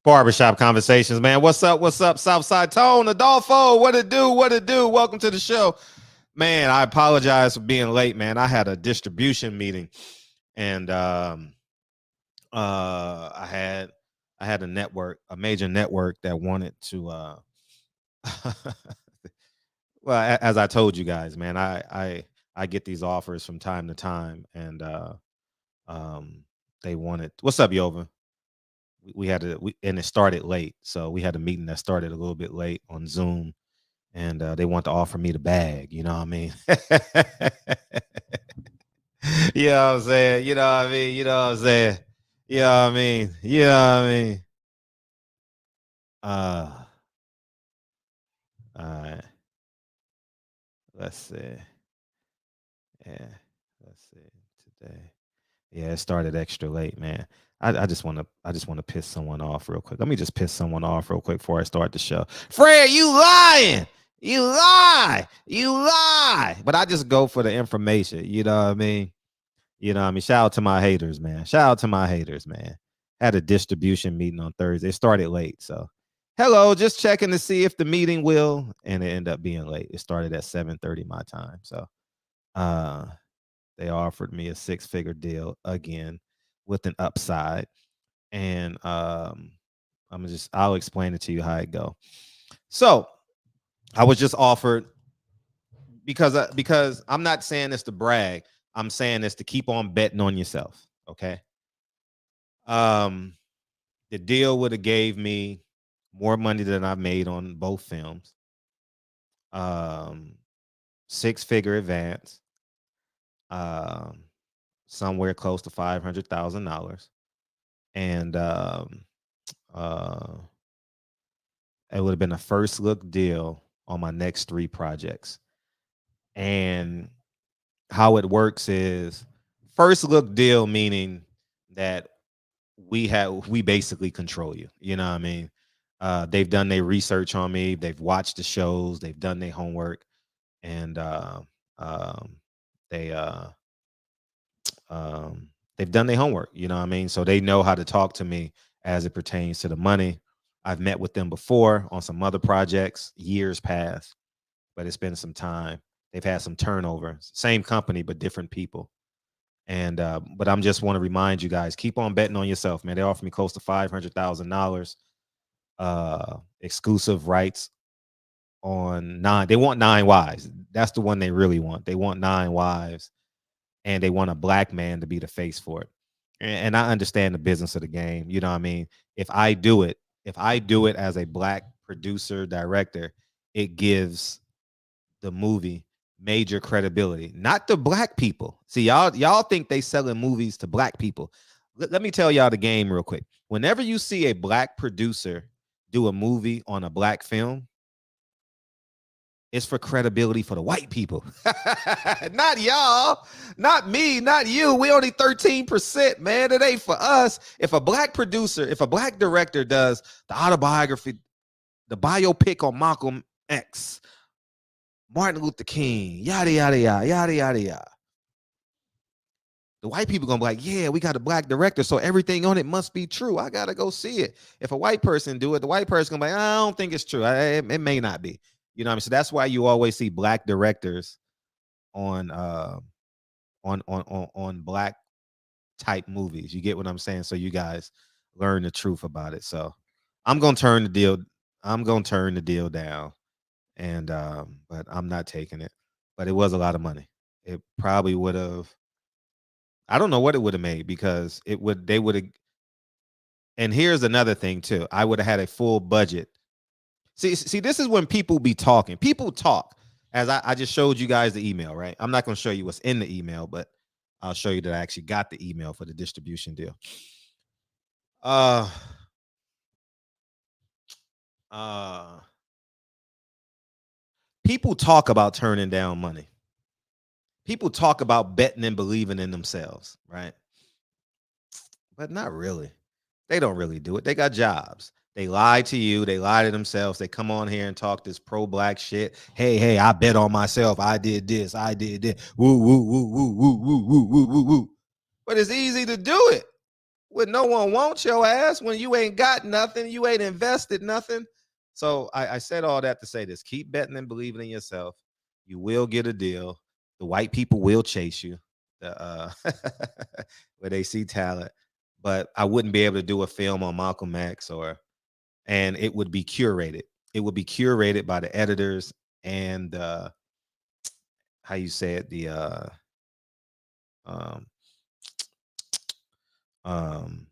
Barbershop Conversations, man. What's up? What's up? Southside Tone, Adolfo. What it do? What it do? Welcome to the show. Man, I apologize for being late, man. I had a distribution meeting and I had a network, a major network that wanted to well, as I told you guys, man, I get these offers from time to time and they wanted what's up, Yova? We had and it started late, so we had a meeting that started a little bit late on Zoom, and they want to offer me the bag. You know what I mean? You know what I'm saying? You know what I mean? You know what I'm saying? You know what I mean? You know what I mean? Uh, all right. Let's see. Yeah, let's see today. Yeah, it started extra late, man. I just want to piss someone off real quick. Let me just piss someone off real quick before I start the show. Fred, you lying. You lie. You lie. But I just go for the information. You know what I mean? You know what I mean? Shout out to my haters, man. Shout out to my haters, man. Had a distribution meeting on Thursday. It started late. So hello, just checking to see if the meeting will. And it ended up being late. It started at 7:30 my time. So uh they offered me a six-figure deal again with an upside. And I'll explain it to you how it go. So I was just offered because I'm not saying this to brag. I'm saying this to keep on betting on yourself. Okay. Um, the deal would have gave me more money than I've made on both films. Um, six-figure advance. Um, somewhere close to $500,000, and uh, it would have been a first look deal on my next three projects. And how it works is first look deal, meaning that we basically control you. You know what I mean? They've done their research on me. They've watched the shows. They've done their homework, and um, they they've done their homework. You know what I mean? So they know how to talk to me as it pertains to the money. I've met with them before on some other projects, years past, but it's been some time. They've had some turnover. Same company, but different people. And but I'm just want to remind you guys, keep on betting on yourself, man. They offered me close to $500,000 exclusive rights on nine. They want nine wives. That's the one they really want. They want nine wives, and they want a black man to be the face for it. And I understand the business of the game. You know what I mean? If I do it as a black producer, director, it gives the movie major credibility. Not the black people. See, y'all think they selling movies to black people. Let me tell y'all the game real quick. Whenever you see a black producer do a movie on a black film, it's for credibility for the white people. Not y'all, not me, not you. We only 13%, man. It ain't for us. If a black producer, if a black director does the autobiography, the biopic on Malcolm X, Martin Luther King, yada, yada, yada, yada, yada, yada. The white people gonna be like, yeah, we got a black director, so everything on it must be true. I gotta go see it. If a white person do it, the white person gonna be like, I don't think it's true. It may not be. You know what I mean? So that's why you always see black directors on on black type movies. You get what I'm saying? So you guys learn the truth about it. So I'm gonna turn the deal. I'm gonna turn the deal down, and but I'm not taking it. But it was a lot of money. It probably would have. I don't know what it would have made because it would. They would have. And here's another thing too. I would have had a full budget. See, this is when people be talking. People talk. As I just showed you guys the email, right? I'm not going to show you what's in the email, but I'll show you that I actually got the email for the distribution deal. Uh, uh, people talk about turning down money. People talk about betting and believing in themselves, right? But not really. They don't really do it. They got jobs. They lie to you. They lie to themselves. They come on here and talk this pro-black shit. Hey, I bet on myself. I did this. I did this. Woo, woo, woo, woo, woo, woo, woo, woo, woo, woo. But it's easy to do it. when no one wants your ass, when you ain't got nothing, you ain't invested nothing. So I said all that to say this: keep betting and believing in yourself. You will get a deal. The white people will chase you, where they see talent. But I wouldn't be able to do a film on Malcolm X, and it would be curated. It would be curated by the editors and how you say it, um, um,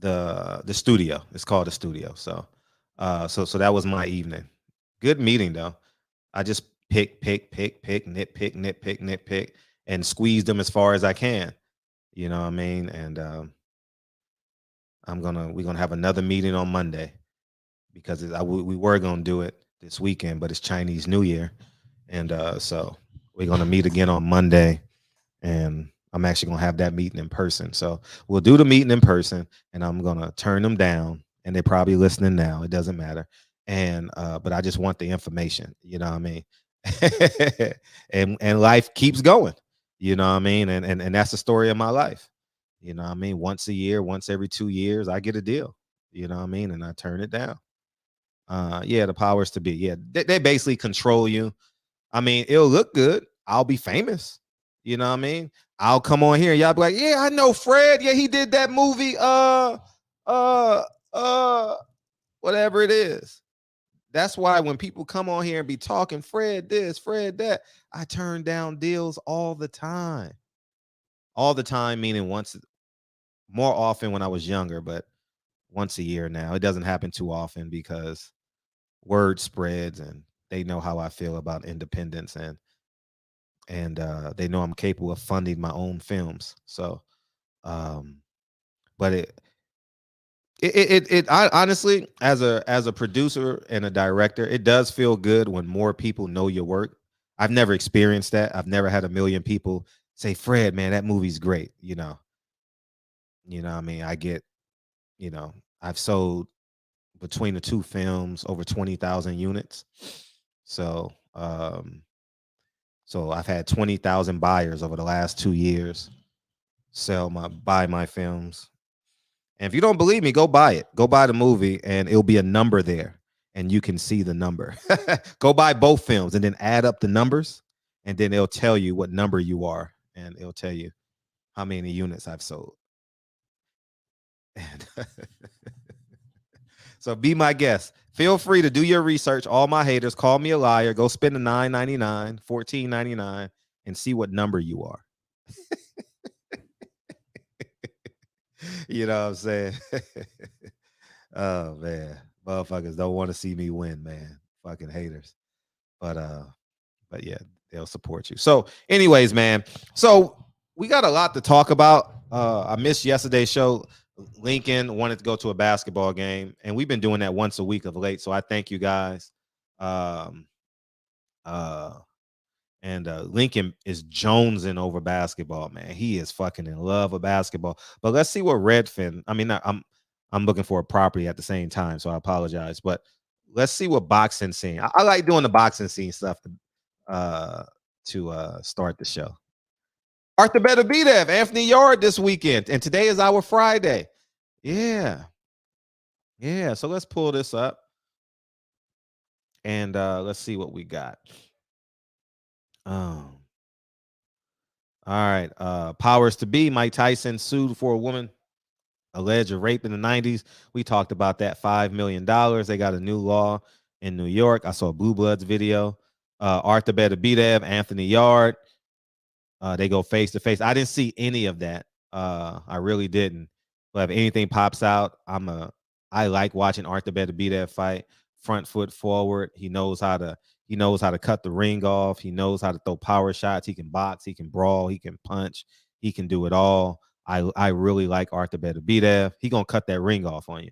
the studio. It's called the studio. So that was my evening. Good meeting though. I just pick, nitpick, and squeeze them as far as I can. You know what I mean? And we're gonna have another meeting on Monday because we were gonna do it this weekend, but it's Chinese New Year, and so we're gonna meet again on Monday, and I'm actually gonna have that meeting in person. So we'll do the meeting in person, and I'm gonna turn them down, and they're probably listening now. It doesn't matter, and but I just want the information. You know what I mean? and life keeps going. You know what I mean? And that's the story of my life. You know what I mean? Once a year, once every 2 years, I get a deal. You know what I mean? And I turn it down. Yeah, the powers to be. Yeah, they basically control you. I mean, it'll look good. I'll be famous. You know what I mean? I'll come on here and y'all be like, yeah, I know Fred. Yeah, he did that movie. Whatever it is. That's why when people come on here and be talking Fred this, Fred that, I turn down deals all the time. All the time, meaning once, more often when I was younger, but once a year now. It doesn't happen too often because word spreads and they know how I feel about independence, and they know I'm capable of funding my own films. So, but I honestly, as a producer and a director, it does feel good when more people know your work. I've never experienced that. I've never had a million people say, Fred, man, that movie's great. What I mean, I've sold between the two films over 20,000 units. So, so I've had 20,000 buyers over the last 2 years buy my films. And if you don't believe me, go buy it. Go buy the movie and it'll be a number there and you can see the number. Go buy both films and then add up the numbers and then it'll tell you what number you are and it'll tell you how many units I've sold. And so be my guest. Feel free to do your research. All my haters, call me a liar. Go spend the $9.99, $14.99 and see what number you are. You know what I'm saying? Oh man, motherfuckers don't want to see me win, man. Fucking haters. But yeah, they'll support you. So, anyways, man. So we got a lot to talk about. I missed yesterday's show. Lincoln wanted to go to a basketball game, and we've been doing that once a week of late. So I thank you guys. And Lincoln is jonesing over basketball, man. He is fucking in love with basketball. But let's see what Redfin. I mean, I'm looking for a property at the same time, so I apologize. But let's see what boxing scene. I like doing the boxing scene stuff to start the show. Arthur better be there. Anthony Yard this weekend, and today is our Friday. Yeah. So let's pull this up, and let's see what we got. All right. Powers to be. Mike Tyson sued for a woman alleged rape in the 90s. We talked about that. $5 million. They got a new law in New York. I saw Blue Bloods video. Arthur better be there. Anthony Yard. They go face to face. I didn't see any of that. I really didn't. But if anything pops out, I like watching Arthur better be there fight. Front foot forward. He knows how to cut the ring off. He knows how to throw power shots. He can box. He can brawl. He can punch. He can do it all. I really like Arthur better be there. He gonna cut that ring off on you.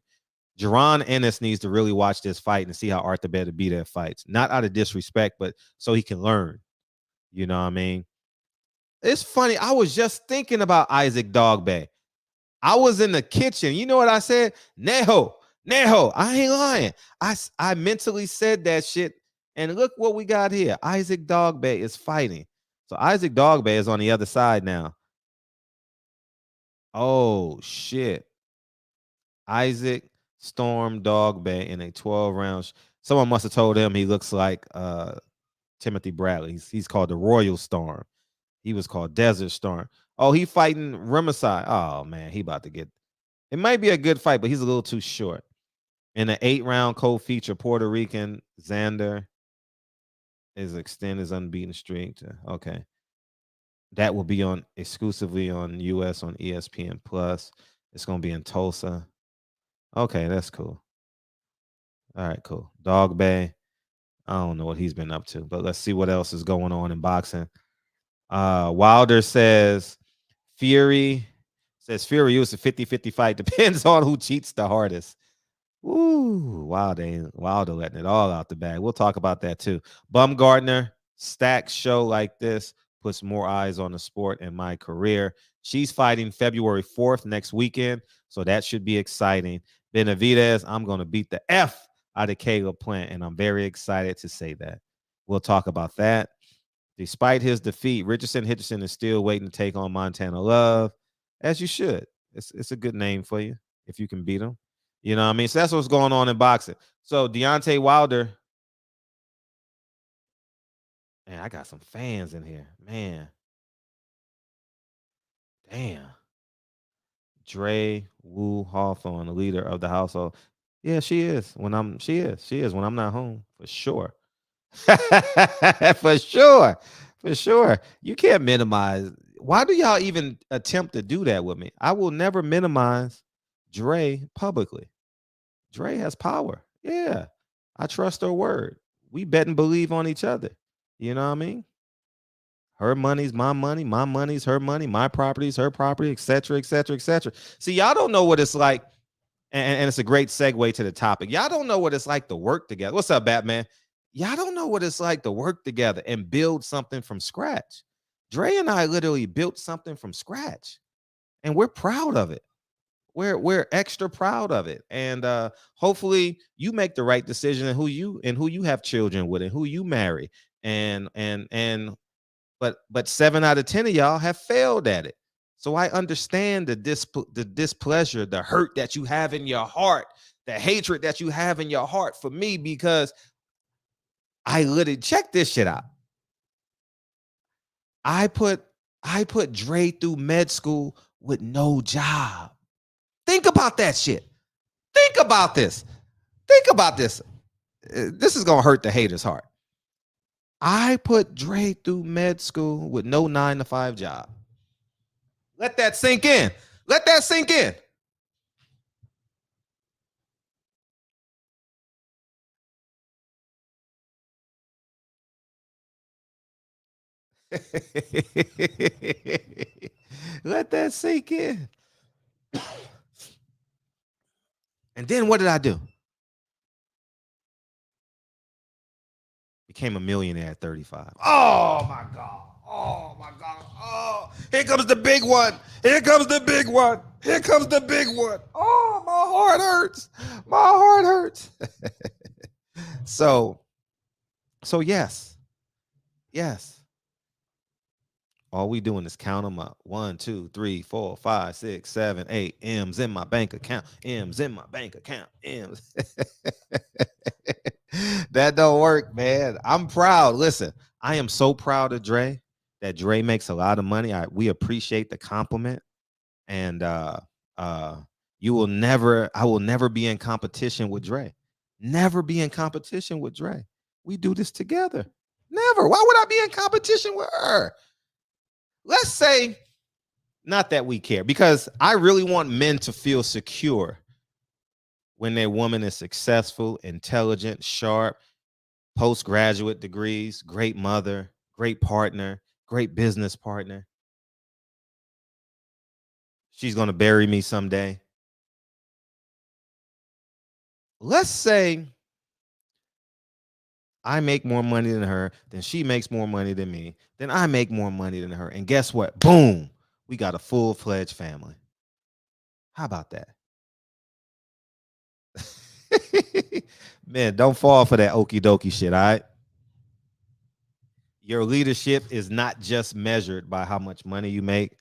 Jerome Ennis needs to really watch this fight and see how Arthur better be there fights. Not out of disrespect, but so he can learn. You know what I mean? It's funny. I was just thinking about Isaac Dogbe. I was in the kitchen. You know what I said? Neho. I ain't lying. I mentally said that shit. And look what we got here. Isaac Dogbe is fighting. So Isaac Dogbe is on the other side now. Oh shit. Isaac Storm Dog Bay in a 12 round. Someone must have told him he looks like Timothy Bradley. He's called the Royal Storm. He was called Desert Storm. Oh, he fighting Riverside. Oh man, he about to get. It might be a good fight, but he's a little too short. In an 8-round co-feature, Puerto Rican Xander is extend his unbeaten streak. Okay, that will be on exclusively on US on ESPN Plus. It's gonna be in Tulsa. Okay, that's cool. All right, cool. Dog Bay. I don't know what he's been up to, but let's see what else is going on in boxing. Wilder says Fury was a 50-50 fight. Depends on who cheats the hardest. Ooh, Wilder letting it all out the bag. We'll talk about that too. Bumgardner, Stack show like this puts more eyes on the sport and my career. She's fighting February 4th next weekend, so that should be exciting. Benavidez, I'm going to beat the F out of Caleb Plant, and I'm very excited to say that. We'll talk about that. Despite his defeat, Richardson is still waiting to take on Montana Love, as you should. It's a good name for you if you can beat him. You know what I mean? So that's what's going on in boxing. So Deontay Wilder. Man, I got some fans in here. Man. Damn. Dre Wu Hawthorne, the leader of the household. Yeah, she is. She is when I'm not home, for sure. For sure. For sure. You can't minimize. Why do y'all even attempt to do that with me? I will never minimize Dre publicly. Dre has power. Yeah. I trust her word. We bet and believe on each other. You know what I mean? Her money's my money's her money, my property's her property, etc., etc., etc. See, y'all don't know what it's like, and it's a great segue to the topic. Y'all don't know what it's like to work together. What's up, Batman? Y'all don't know what it's like to work together and build something from scratch. Dre and I literally built something from scratch, and we're proud of it. We're extra proud of it, and hopefully you make the right decision and who you have children with and who you marry, and but 7 out of 10 of y'all have failed at it. So I understand the displeasure, the hurt that you have in your heart, the hatred that you have in your heart for me, because I literally check this shit out. I put Dre through med school with no job. Think about that shit. Think about this. Think about this. This is gonna hurt the haters' heart. I put Dre through med school with no 9-to-5 job. Let that sink in. Let that sink in. Let that sink in. And then what did I do? Became a millionaire at 35. Oh my God. Oh my God. Oh, here comes the big one. Here comes the big one. Here comes the big one. Oh, my heart hurts. My heart hurts. So yes. Yes. All we doing is count them up. 1, 2, 3, 4, 5, 6, 7, 8. M's in my bank account. M's in my bank account. M's. That don't work, man. I'm proud. Listen, I am so proud of Dre that Dre makes a lot of money. We appreciate the compliment. And I will never be in competition with Dre. Never be in competition with Dre. We do this together. Never. Why would I be in competition with her? Let's say, not that we care, because I really want men to feel secure when their woman is successful, intelligent, sharp, postgraduate degrees, great mother, great partner, great business partner. She's going to bury me someday. Let's say I make more money than her, then she makes more money than me, then I make more money than her. And guess what? Boom, we got a full-fledged family. How about that? Man, don't fall for that okie dokie shit, all right? Your leadership is not just measured by how much money you make.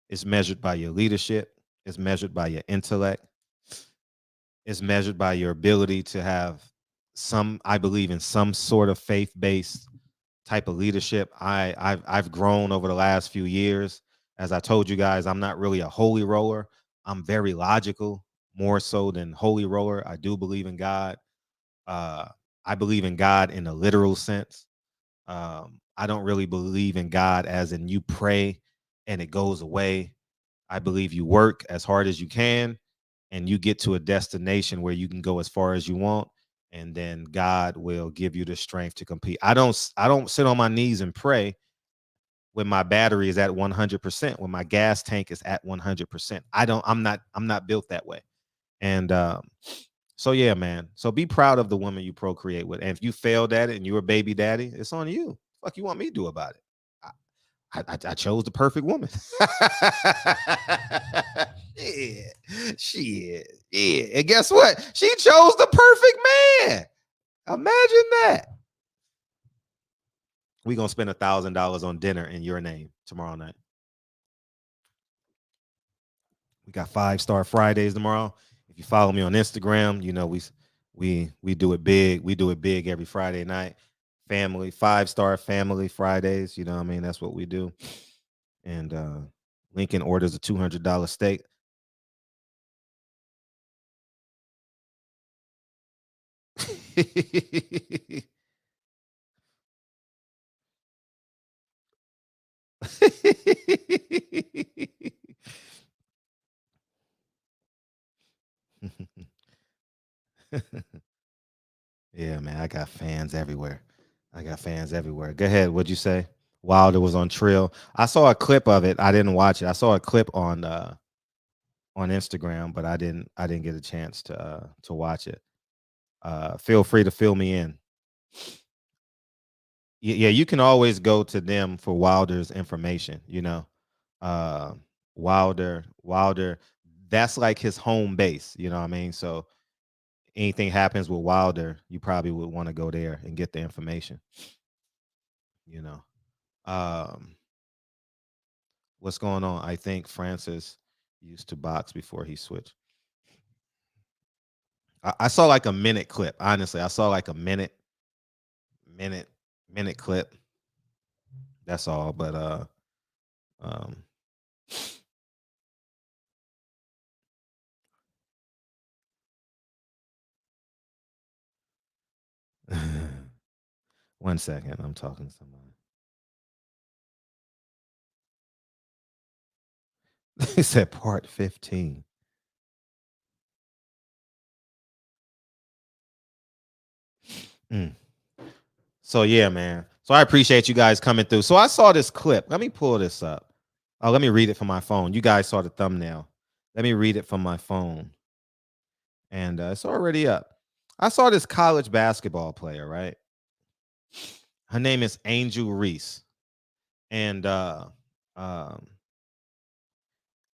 It's measured by your leadership. It's measured by your intellect. It's measured by your ability to have I believe in some sort of faith-based type of leadership. I've grown over the last few years. As I told you guys, I'm not really a holy roller. I'm very logical, more so than holy roller. I do believe in God. Uh, I believe in God in a literal sense. I don't really believe in God as in you pray and it goes away. I believe you work as hard as you can and you get to a destination where you can go as far as you want, and then God will give you the strength to compete. I don't sit on my knees and pray when my battery is at 100%, when my gas tank is at 100%. I'm not built that way. And so yeah, man. So be proud of the woman you procreate with. And if you failed at it and you're a baby daddy, it's on you. Fuck you want me to do about it? I chose the perfect woman. Yeah, shit. Yeah. And guess what? She chose the perfect man. Imagine that. We gonna spend $1,000 on dinner in your name tomorrow night. We got 5-star Fridays tomorrow. If you follow me on Instagram, you know we do it big. We do it big every Friday night. Family, 5-star family Fridays. You know what I mean? That's what we do. And Lincoln orders a $200 steak. Yeah, man, I got fans everywhere. I got fans everywhere. Go ahead. What'd you say? Wilder was on Trill. I saw a clip of it. I didn't watch it. I saw a clip on Instagram, but I didn't get a chance to watch it. Feel free to fill me in. Yeah, you can always go to them for Wilder's information, you know. Uh Wilder, that's like his home base, you know what I mean? So anything happens with Wilder, you probably would want to go there and get the information, you know. Um what's going on? I think Francis used to box before he switched. I saw like a minute clip. Honestly, I saw like a minute, minute clip. That's all. But um, one second. I'm talking to somebody. They said part 15. Mm. So yeah, man. So I appreciate you guys coming through. So I saw this clip. Let me pull this up. Oh, let me read it from my phone. You guys saw the thumbnail. Let me read it from my phone. And it's already up. I saw this college basketball player, right? Her name is Angel Reese. And um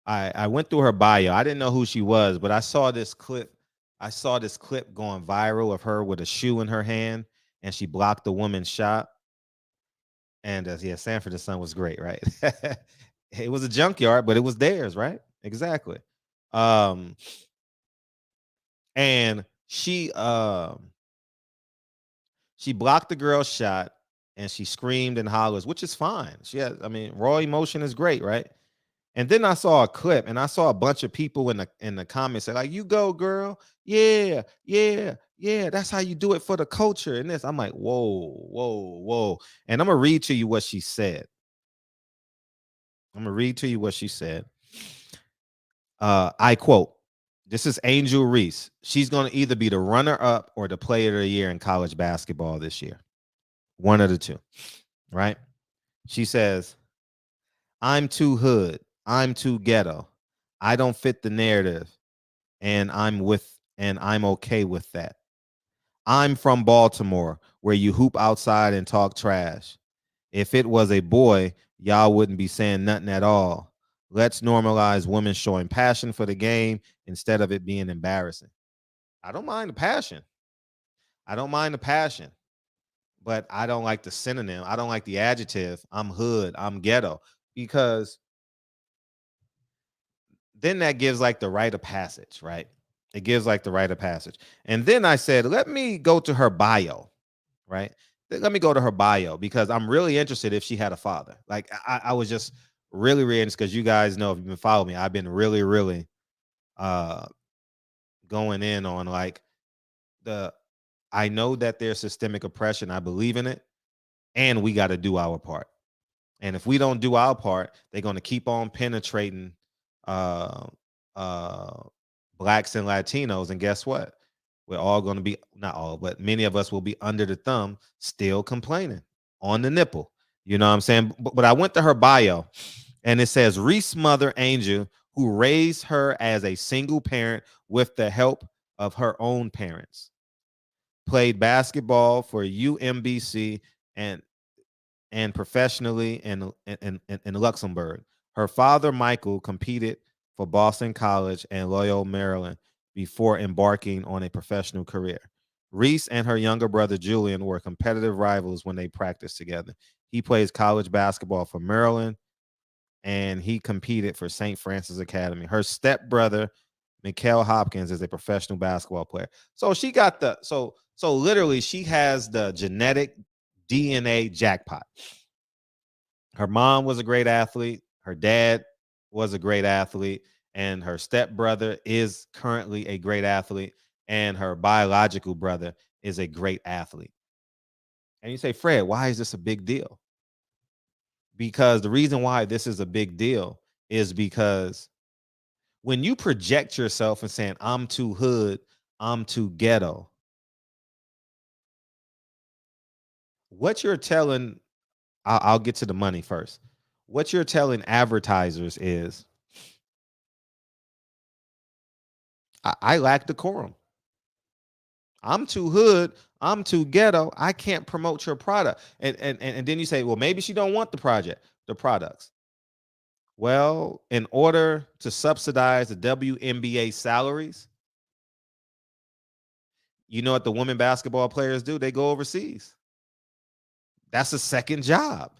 I went through her bio. I didn't know who she was, but I saw this clip. I saw this clip going viral of her with a shoe in her hand, and she blocked the woman's shot. And yeah, Sanford and Son was great, right? It was a junkyard, but it was theirs, right? Exactly. Um, and she blocked the girl's shot, and she screamed and hollers, which is fine. I mean, raw emotion is great, right? And then I saw a clip and I saw a bunch of people in the comments say, like, you go, girl. Yeah, yeah, yeah. That's how you do it for the culture. And this, I'm like, whoa, whoa, whoa. And I'm gonna read to you what she said. I'm gonna read to you what she said. I quote, this is Angel Reese. She's gonna either be the runner-up or the player of the year in college basketball this year. One of the two, right? She says, I'm too hood. I'm too ghetto. I don't fit the narrative. And I'm okay with that. I'm from Baltimore, where you hoop outside and talk trash. If it was a boy, y'all wouldn't be saying nothing at all. Let's normalize women showing passion for the game instead of it being embarrassing. I don't mind the passion. I don't mind the passion, but I don't like the synonym. I don't like the adjective. I'm hood. I'm ghetto because then that gives like the rite of passage, right? It gives like the rite of passage. And then I said, let me go to her bio, right? Let me go to her bio because I'm really interested if she had a father. Like I was just really, really interested because you guys know if you've been following me, I've been really, really uh going in on like the I know that there's systemic oppression. I believe in it, and we got to do our part. And if we don't do our part, they're going to keep on penetrating uh, uh, blacks and Latinos. And guess what? We're all going to be, not all, but many of us will be under the thumb, still complaining on the nipple. You know what I'm saying? But I went to her bio and it says Reese mother Angel, who raised her as a single parent with the help of her own parents, played basketball for UMBC and professionally in Luxembourg. Her father, Michael, competed for Boston College and Loyola, Maryland before embarking on a professional career. Reese and her younger brother, Julian, were competitive rivals when they practiced together. He plays college basketball for Maryland and he competed for St. Francis Academy. Her stepbrother, Mikael Hopkins, is a professional basketball player. So she got so literally she has the genetic DNA jackpot. Her mom was a great athlete. Her dad was a great athlete. And her stepbrother is currently a great athlete. And her biological brother is a great athlete. And you say, Fred, why is this a big deal? Because the reason why this is a big deal is because when you project yourself and saying, I'm too hood, I'm too ghetto, what you're telling, I'll get to the money first. What you're telling advertisers is, I lack decorum. I'm too hood. I'm too ghetto. I can't promote your product. And then you say, well, maybe she don't want the products. Well, in order to subsidize the WNBA salaries, you know what the women basketball players do? They go overseas. That's a second job.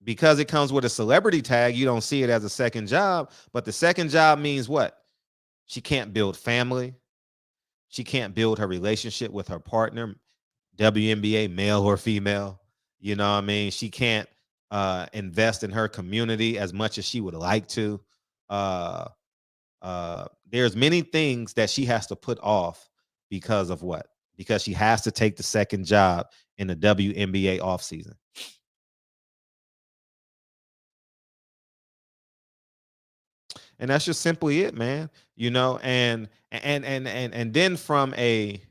Because it comes with a celebrity tag, you don't see it as a second job. But the second job means what? She can't build family. She can't build her relationship with her partner, WNBA, male or female. You know what I mean? She can't invest in her community as much as she would like to. Uh, there's many things that she has to put off because of what? Because she has to take the second job in the WNBA offseason. And that's just simply it, man. You know, and then from a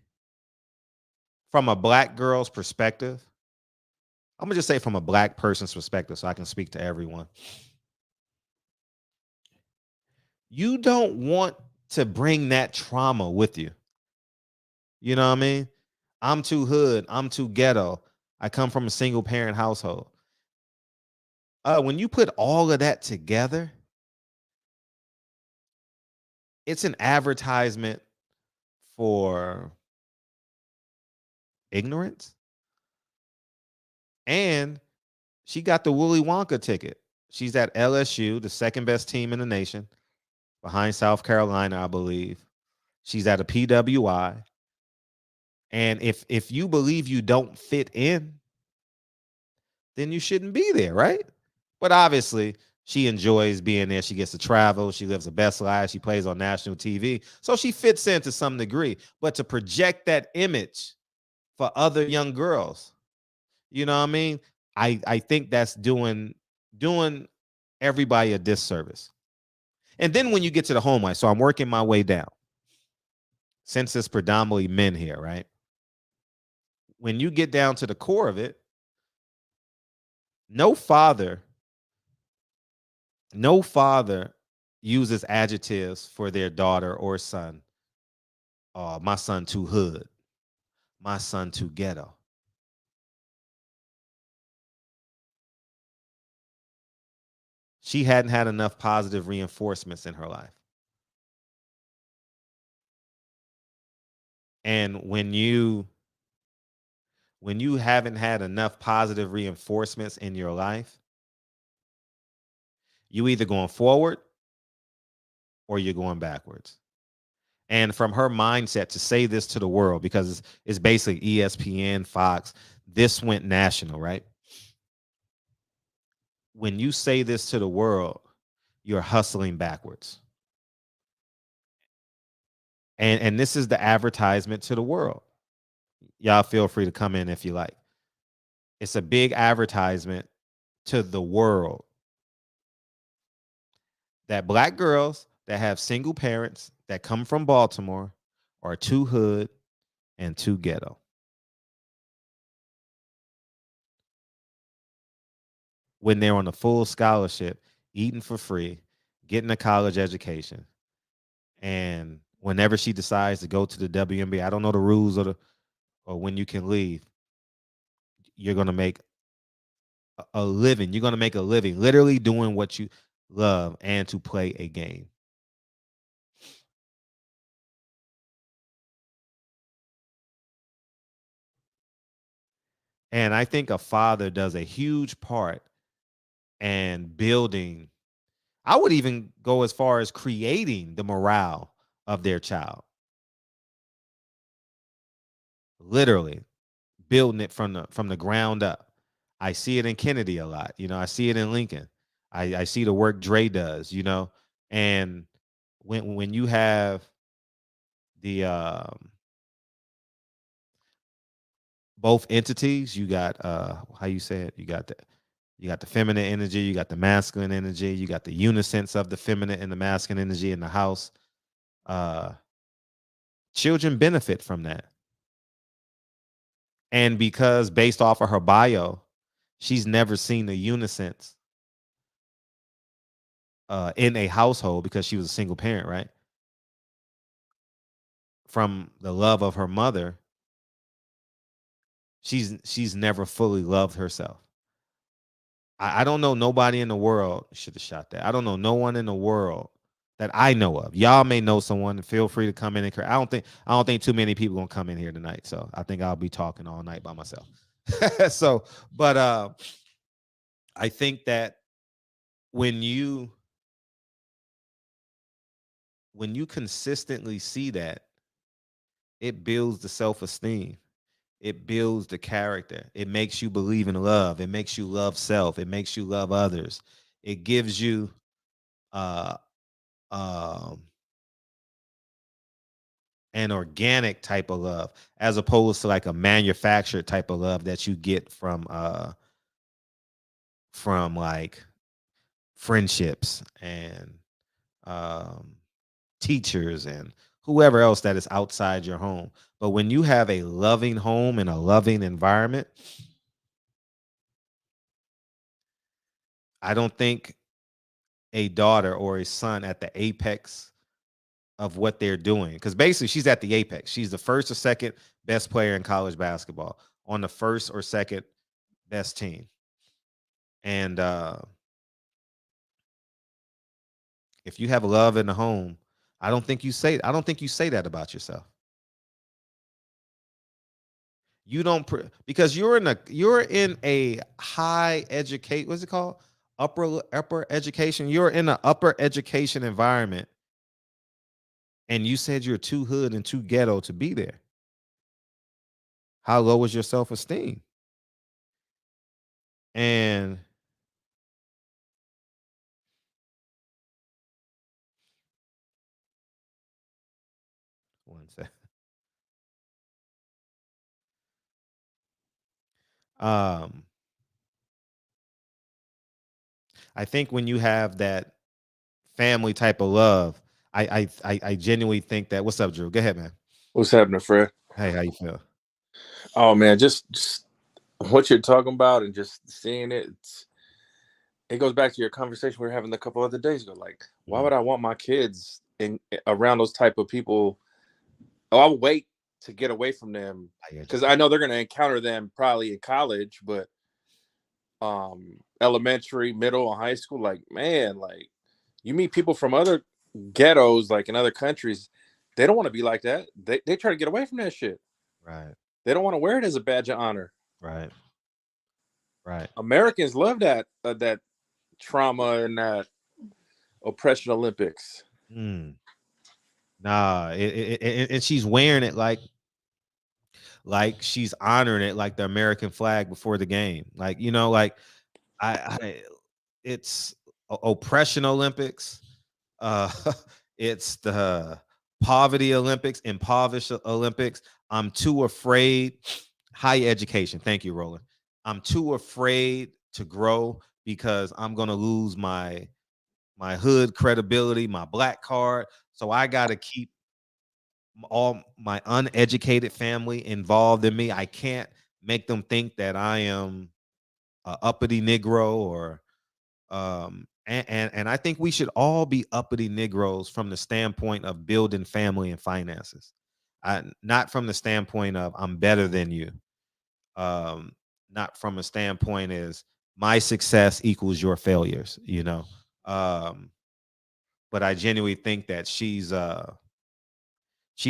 black girl's perspective, I'm gonna just say from a black person's perspective, so I can speak to everyone. You don't want to bring that trauma with you. You know what I mean? I'm too hood. I'm too ghetto. I come from a single parent household. When you put all of that together, it's an advertisement for ignorance. And she got the Willy Wonka ticket. She's at LSU, the second best team in the nation, behind South Carolina, I believe. She's at a PWI. And if you believe you don't fit in, then you shouldn't be there, right? But obviously, she enjoys being there. She gets to travel. She lives the best life. She plays on national TV. So she fits in to some degree. But to project that image for other young girls, you know what I mean? I think that's doing everybody a disservice. And then when you get to the home life, so I'm working my way down. Since it's predominantly men here, right? When you get down to the core of it, no father no father uses adjectives for their daughter or son. Oh, my son too hood. My son too ghetto. She hadn't had enough positive reinforcements in her life. And when you haven't had enough positive reinforcements in your life, you either going forward or you're going backwards. And from her mindset to say this to the world, because it's basically ESPN, Fox, this went national, right? When you say this to the world, you're hustling backwards. And this is the advertisement to the world. Y'all feel free to come in if you like. It's a big advertisement to the world that black girls that have single parents that come from Baltimore are too hood and too ghetto. When they're on a full scholarship, eating for free, getting a college education. And whenever she decides to go to the WNBA, I don't know the rules or when you can leave, you're going to make a living. You're going to make a living literally doing what you love and to play a game. And I think a father does a huge part in building. I would even go as far as creating the morale of their child. Literally building it from the ground up. I see it in Kennedy a lot. I see it in Lincoln. I see the work Dre does, and when you have the both entities, you got how you say it, you got the feminine energy, you got the masculine energy, you got the unisense of the feminine and the masculine energy in the house. Children benefit from that. And because based off of her bio, she's never seen the unisense in a household because she was a single parent, right? From the love of her mother, she's never fully loved herself. I don't know nobody in the world, should have shot that. I don't know no one in the world that I know of. Y'all may know someone. Feel free to come in and I don't think too many people gonna come in here tonight. So I think I'll be talking all night by myself. So, but I think that when you consistently see that, it builds the self-esteem. It builds the character. It makes you believe in love. It makes you love self. It makes you love others. It gives you uh um an organic type of love as opposed to like a manufactured type of love that you get from like friendships and um teachers and whoever else that is outside your home. But when you have a loving home and a loving environment, I don't think a daughter or a son at the apex of what they're doing, because basically she's at the apex. She's the first or second best player in college basketball on the first or second best team. And if you have love in the home, I don't think you say that about yourself. You don't because you're in a high educate, what's it called? Upper education. You're in an upper education environment. And you said you're too hood and too ghetto to be there. How low is your self-esteem? And one sec. I think when you have that family type of love, I genuinely think that. What's up, Drew? Go ahead, man. What's happening, Fred? Hey, how you feel? Oh man, just what you're talking about and just seeing it. It goes back to your conversation we were having a couple other days ago. Like, why would I want my kids around those type of people? Oh, I would wait to get away from them because I know they're going to encounter them probably in college, but elementary, middle, and high school. Like, man, like you meet people from other ghettos, like in other countries. They don't want to be like that. They try to get away from that shit. Right. They don't want to wear it as a badge of honor. Right. Right. Americans love that trauma and that oppression Olympics. Mm. Nah, and she's wearing it like she's honoring it like the American flag before the game. Like, like I it's oppression Olympics. Uh it's the poverty Olympics, impoverished Olympics. I'm too afraid. Higher education. Thank you, Roland. I'm too afraid to grow because I'm gonna lose my hood credibility, my black card. So I gotta keep all my uneducated family involved in me. I can't make them think that I am a uppity Negro or and I think we should all be uppity Negroes from the standpoint of building family and finances. Not from the standpoint of I'm better than you. Um, Not from a standpoint is my success equals your failures. Um, but I genuinely think that she's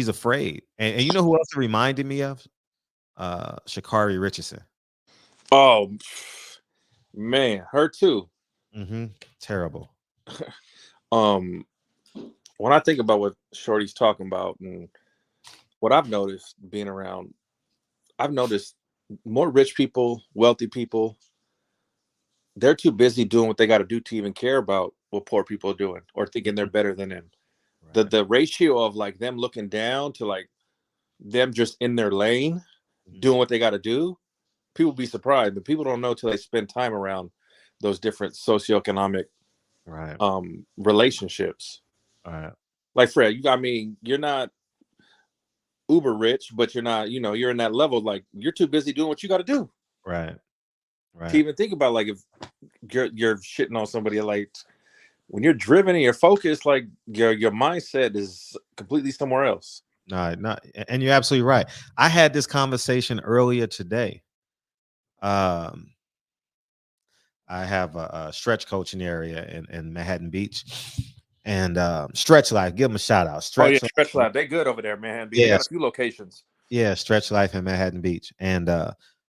afraid. And you know who else it reminded me of? Sha'Carri Richardson. Oh man, her too. Mm-hmm. Terrible. Um, when I think about what Shorty's talking about and what I've noticed being around, I've noticed more rich people, wealthy people, they're too busy doing what they got to do to even care about what poor people are doing or thinking they're better than them. The Right. the ratio of like them looking down to like them just in their lane Mhm. doing what they got to do, people be surprised, but people don't know till they spend time around those different socioeconomic Right. relationships. Right. Like Fred, you're not uber rich, but you're not, you're in that level. Like you're too busy doing what you got to do Right. to Right. even think about like if you're shitting on somebody. Like when you're driven and you're focused, like your mindset is completely somewhere else. No, not, and you're absolutely right. I had this conversation earlier today. Um, I have a stretch coaching area in Manhattan Beach, and Stretch Life. Give them a shout out. Oh yeah, Stretch Stretch Life. Lab, they good over there, man. They got a Yes, few locations. yeah, Stretch Life in Manhattan Beach, and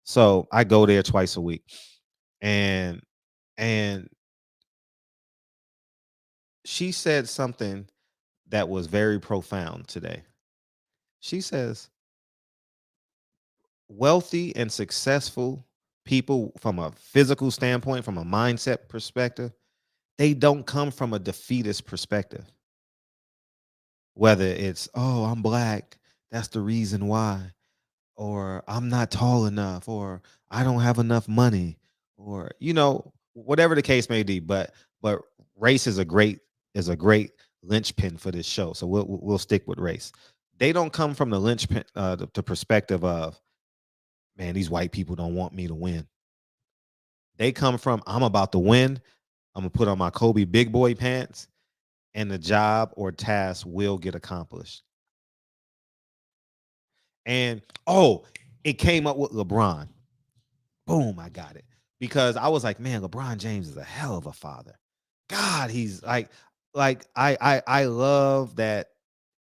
so I go there twice a week, and and she said something that was very profound today. She says, wealthy and successful people from a physical standpoint, from a mindset perspective, they don't come from a defeatist perspective. Whether it's, oh, I'm black, that's the reason why, or I'm not tall enough, or I don't have enough money, or whatever the case may be. But race is a great linchpin for this show. So we'll stick with race. They don't come from the linchpin, the perspective of, man, these white people don't want me to win. They come from, I'm about to win. I'm gonna put on my Kobe big boy pants, and the job or task will get accomplished. And it came up with LeBron. Boom, I got it. Because I was like, man, LeBron James is a hell of a father. God, he's like I love that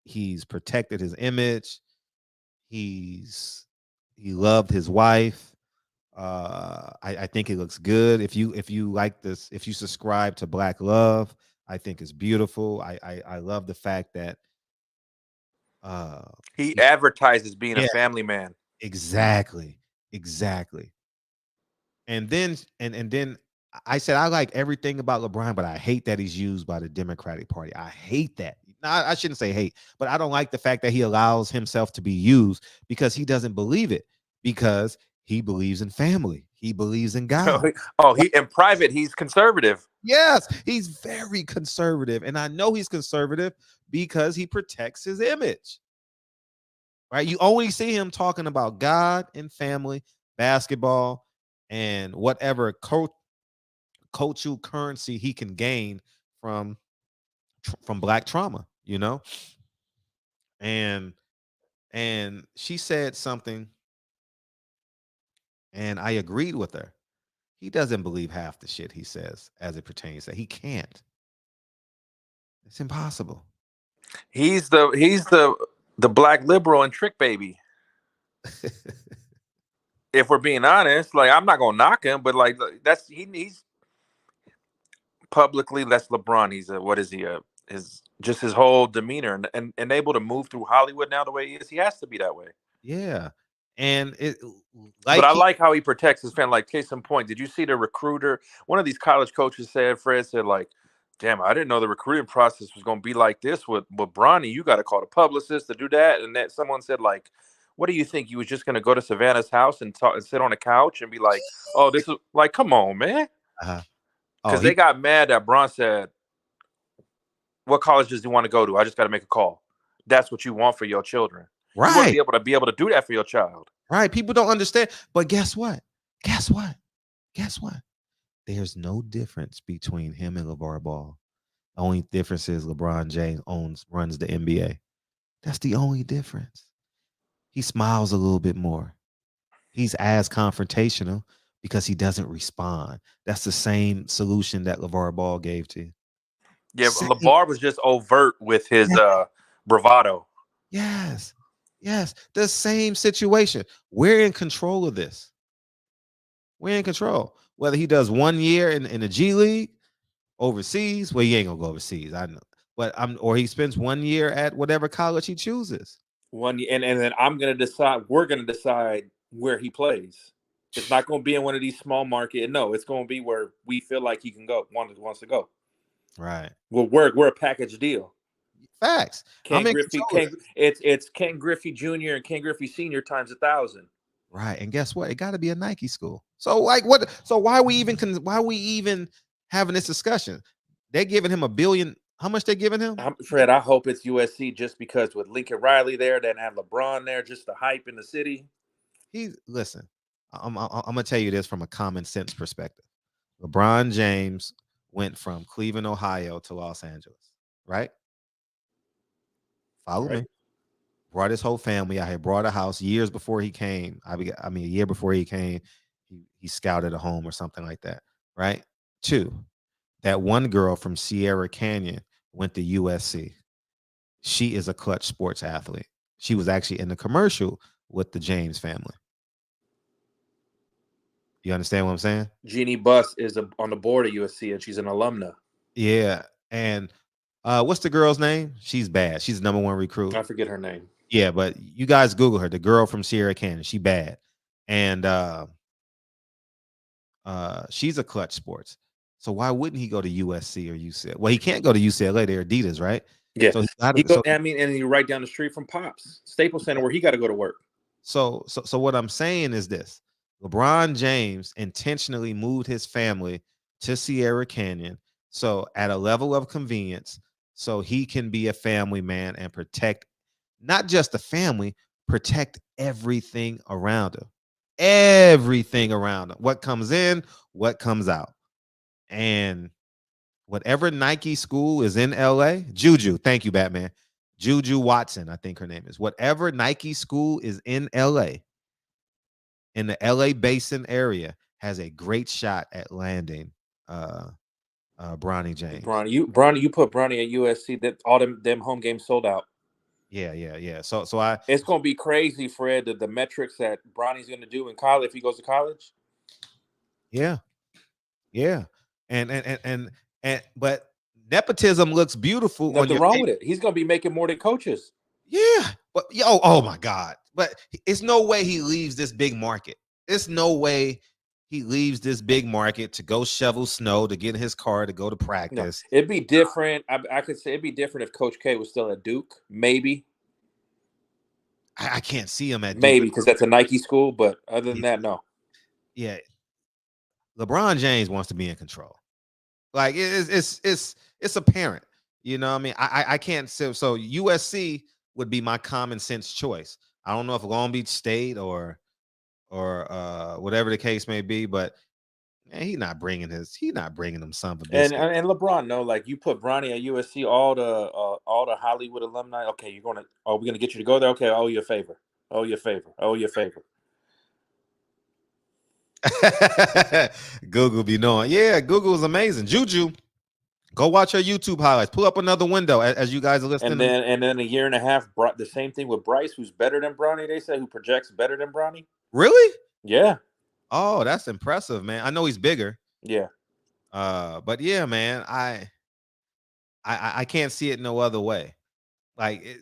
he's protected his image. He loved his wife. I think it looks good. If you like this, if you subscribe to Black Love, I think it's beautiful. I love the fact that uh He he, advertises being a yeah, family man. exactly. And then I said I like everything about LeBron, but I hate that he's used by the Democratic Party. I hate that. No, I shouldn't say hate, but I don't like the fact that he allows himself to be used because he doesn't believe it. Because he believes in family. He believes in God. Oh, he in private, he's conservative. Yes, he's very conservative. And I know he's conservative because he protects his image. Right? You only see him talking about God and family, basketball, and whatever cultural currency he can gain from from black trauma. And she said something and I agreed with her. He doesn't believe half the shit he says as it pertains that he can't. It's impossible. He's the black liberal and trick baby. If we're being honest, like I'm not gonna knock him, but like he's publicly, that's LeBron. He's a what is he? His just his whole demeanor and able to move through Hollywood now the way he is. He has to be that way. Yeah. And it But like I he like how he protects his fan. Like, case in point, did you see the recruiter? One of these college coaches said, Fred said, like, damn, I didn't know the recruiting process was going to be like this with Bronny. You got to call the publicist to do that. And that someone said, like, what do you think? You was just going to go to Savannah's house and talk and sit on the couch and be like, oh, this is like, come on, man. uh oh Because they he got mad that Bron said, what colleges do you want to go to? I just got to make a call. That's what you want for your children. You want to right. be able to do that for your child. Right. People don't understand. But guess what? Guess what? Guess what? There's no difference between him and LeVar Ball. The only difference is LeBron James runs the NBA. That's the only difference. He smiles a little bit more. He's as confrontational because he doesn't respond. That's the same solution that LeVar Ball gave to you. Yeah, Same. LeVar was just overt with his bravado. Yes. Yes. The same situation. We're in control of this. We're in control. Whether he does 1 year in the G League, overseas, well, he ain't gonna go overseas. I know. But or he spends 1 year at whatever college he chooses. And then I'm gonna decide. We're gonna decide where he plays. It's not gonna be in one of these small market. No, it's gonna be where we feel like he can go. Wants to go. Right. We're a package deal. Facts. I'm Ken in Griffey, control of it's Ken Griffey Jr. and Ken Griffey Sr. times 1,000. Right. And guess what? It got to be a Nike school. So like what? So why are we even having this discussion? They're giving him $1 billion. How much they giving him? Fred, I hope it's USC just because with Lincoln Riley there, then have LeBron there, just the hype in the city. Listen. I'm gonna tell you this from a common sense perspective. LeBron James went from Cleveland, Ohio to Los Angeles. Right. Follow Right. me. Brought his whole family out here. Brought a house years before he came. I mean, a year before he came, he scouted a home or something like that. Right. 2. That one girl from Sierra Canyon went to USC. She is a clutch sports athlete. She was actually in the commercial with the James family. You understand what I'm saying? Jeannie Buss is on the board at USC, and she's an alumna. Yeah. And what's the girl's name? She's bad. She's the #1 recruit. I forget her name. Yeah, but you guys Google her. The girl from Sierra Canyon. She bad. And she's a clutch sports. So why wouldn't he go to USC or UCLA? Well, he can't go to UCLA. They're Adidas, right? Yeah. So I mean, and you're right down the street from Pops Staples Center, where he got to go to work. So what I'm saying is this: LeBron James intentionally moved his family to Sierra Canyon, so at a level of convenience, so he can be a family man and protect not just the family, protect everything around him. Everything around him. What comes in, what comes out. And whatever Nike school is in LA, Juju, thank you, Batman. Juju Watson, I think her name is. Whatever Nike school is in LA, in the LA Basin area, has a great shot at landing Bronny James. Bronny, you put Bronny at USC. That all them home games sold out. Yeah. So it's gonna be crazy, Fred. The metrics that Bronny's gonna do in college if he goes to college. Yeah. And but nepotism looks beautiful. Nothing wrong with it. He's gonna be making more than coaches. Yeah, but oh my God! But it's no way he leaves this big market. It's no way he leaves this big market to go shovel snow, to get in his car, to go to practice. No, it'd be different. I could say it'd be different if Coach K was still at Duke. Maybe. I can't see him at Duke. Maybe because that's a Nike school, but other than that, no. Yeah, LeBron James wants to be in control. Like it's apparent. You know what I mean? I can't say so. USC would be my common sense choice. I don't know if Long Beach State or whatever the case may be, but man, he's not bringing them son of a biscuit. And LeBron, no, like you put Bronny at USC, all the Hollywood alumni. Okay, we're gonna get you to go there. Okay, oh, your favor. Google be knowing. Yeah, Google is amazing. Juju, go watch her YouTube highlights. Pull up another window as you guys are listening. And then a year and a half, the same thing with Bryce, who's better than Bronny. They say who projects better than Bronny. Really? Yeah. Oh, that's impressive, man. I know he's bigger. Yeah. But yeah, man, I I can't see it no other way. Like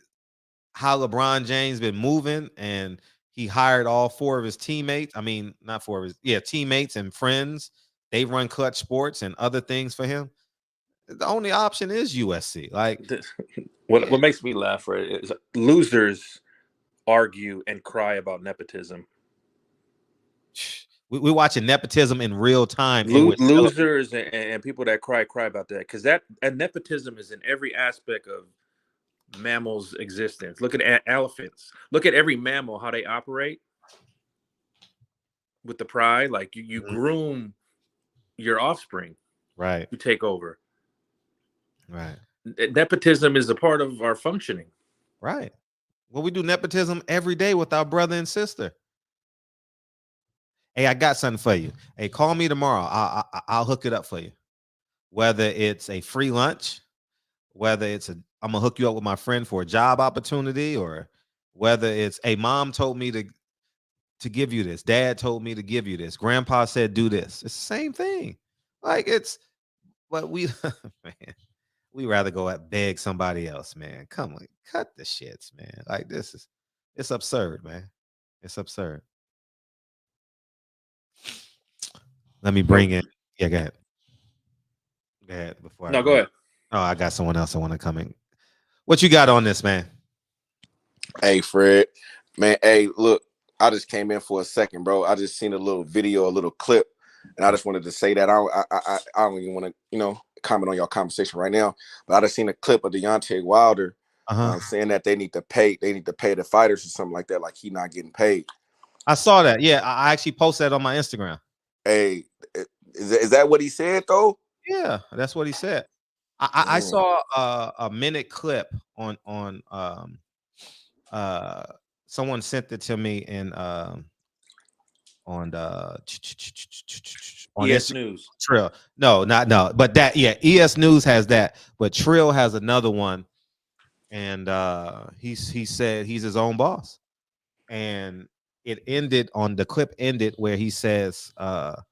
how LeBron James been moving, and he hired all 4 of his teammates. I mean, not 4 of his teammates and friends. They run Clutch Sports and other things for him. The only option is USC. Like, what makes me laugh, right, is losers argue and cry about nepotism. we're watching nepotism in real time, and Losers and people that cry about that, because and nepotism is in every aspect of mammals' existence. Look at elephants. Look at every mammal, how they operate with the pride. Like you groom your offspring, right? You take over. Right. Nepotism is a part of our functioning. Right. Well, we do nepotism every day with our brother and sister. Hey, I got something for you. Hey, call me tomorrow. I'll hook it up for you. Whether it's a free lunch, whether it's I'm gonna hook you up with my friend for a job opportunity, or whether it's a mom told me to give you this, dad told me to give you this, grandpa said do this. It's the same thing. Like but we man, we rather go at beg somebody else, man. Come on, cut the shits, man. Like it's absurd, man. It's absurd. Let me bring in. Yeah, go ahead. Go ahead before I No, go bring. ahead. Oh, I got someone else I want to come in. What you got on this, man? Hey, Fred, man. Hey, look, I just came in for a second, bro. I just seen a little video, a little clip, and I just wanted to say that I don't even want to, comment on your conversation right now. But I just seen a clip of Deontay Wilder saying that they need to pay the fighters or something like that, like he not getting paid. I saw that. Yeah, I actually posted that on my Instagram. Hey, is that what he said though? Yeah, that's what he said. I saw a minute clip on someone sent it to me in on the on ES News. Trill. No, but that ES News has that, but Trill has another one, and he said he's his own boss, and the clip ended where he says, "Are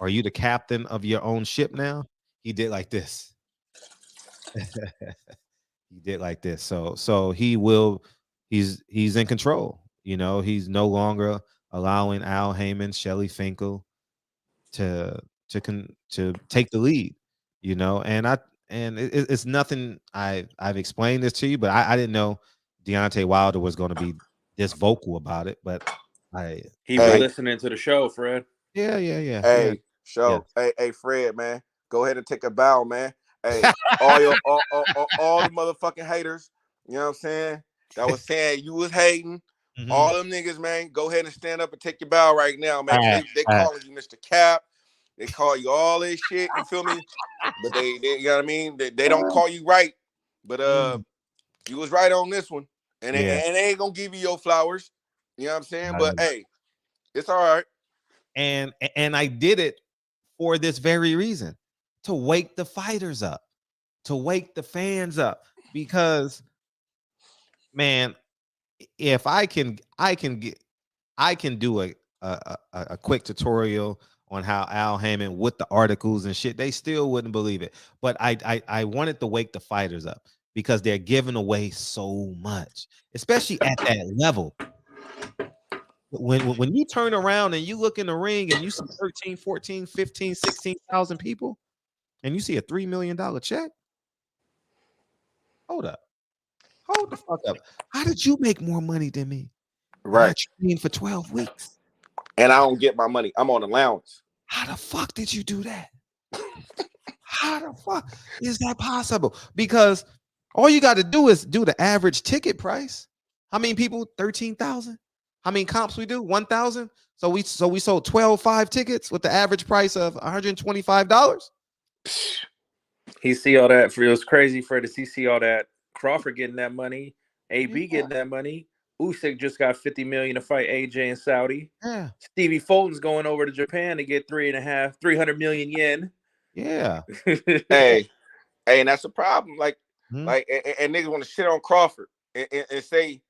you the captain of your own ship now?" He did like this. He did like this. So he's in control. He's no longer allowing Al Haymon, Shelley Finkel to take the lead. And it's nothing. I've explained this to you, but I didn't know Deontay Wilder was going to be this vocal about it. But he was listening to the show, Fred. Yeah. Hey, show. Yeah. Hey, Fred, man, go ahead and take a bow, man. Hey, all the motherfucking haters, you know what I'm saying? That was saying you was hating. Mm-hmm. All them niggas, man, go ahead and stand up and take your bow right now, man. They calling you Mr. Cap. They call you all this shit. You feel me? But they you know what I mean? They don't call you right. But you was right on this one, and they ain't gonna give you your flowers. You know what I'm saying? But hey, it's all right. And I did it for this very reason, to wake the fighters up, to wake the fans up, because man, if I can do a quick tutorial on how Al Haymon with the articles and shit, they still wouldn't believe it. But I wanted to wake the fighters up because they're giving away so much, especially at that level. When you turn around and you look in the ring and you see 13, 14, 15, 16,000 people and you see a $3 million check, hold the fuck up. How did you make more money than me? Right. I trained for 12 weeks. And I don't get my money. I'm on allowance. How the fuck did you do that? How the fuck is that possible? Because all you got to do is do the average ticket price. How many people? 13,000. How many comps we do? 1,000. So we sold 12.5 tickets with the average price of $125. He see all that. It was crazy for to see all that. Crawford getting that money. AB getting that money. Usyk just got $50 million to fight AJ in Saudi. Yeah. Stevie Fulton's going over to Japan to get 300 million yen. Yeah. hey, and that's a problem. Like and niggas want to shit on Crawford and say,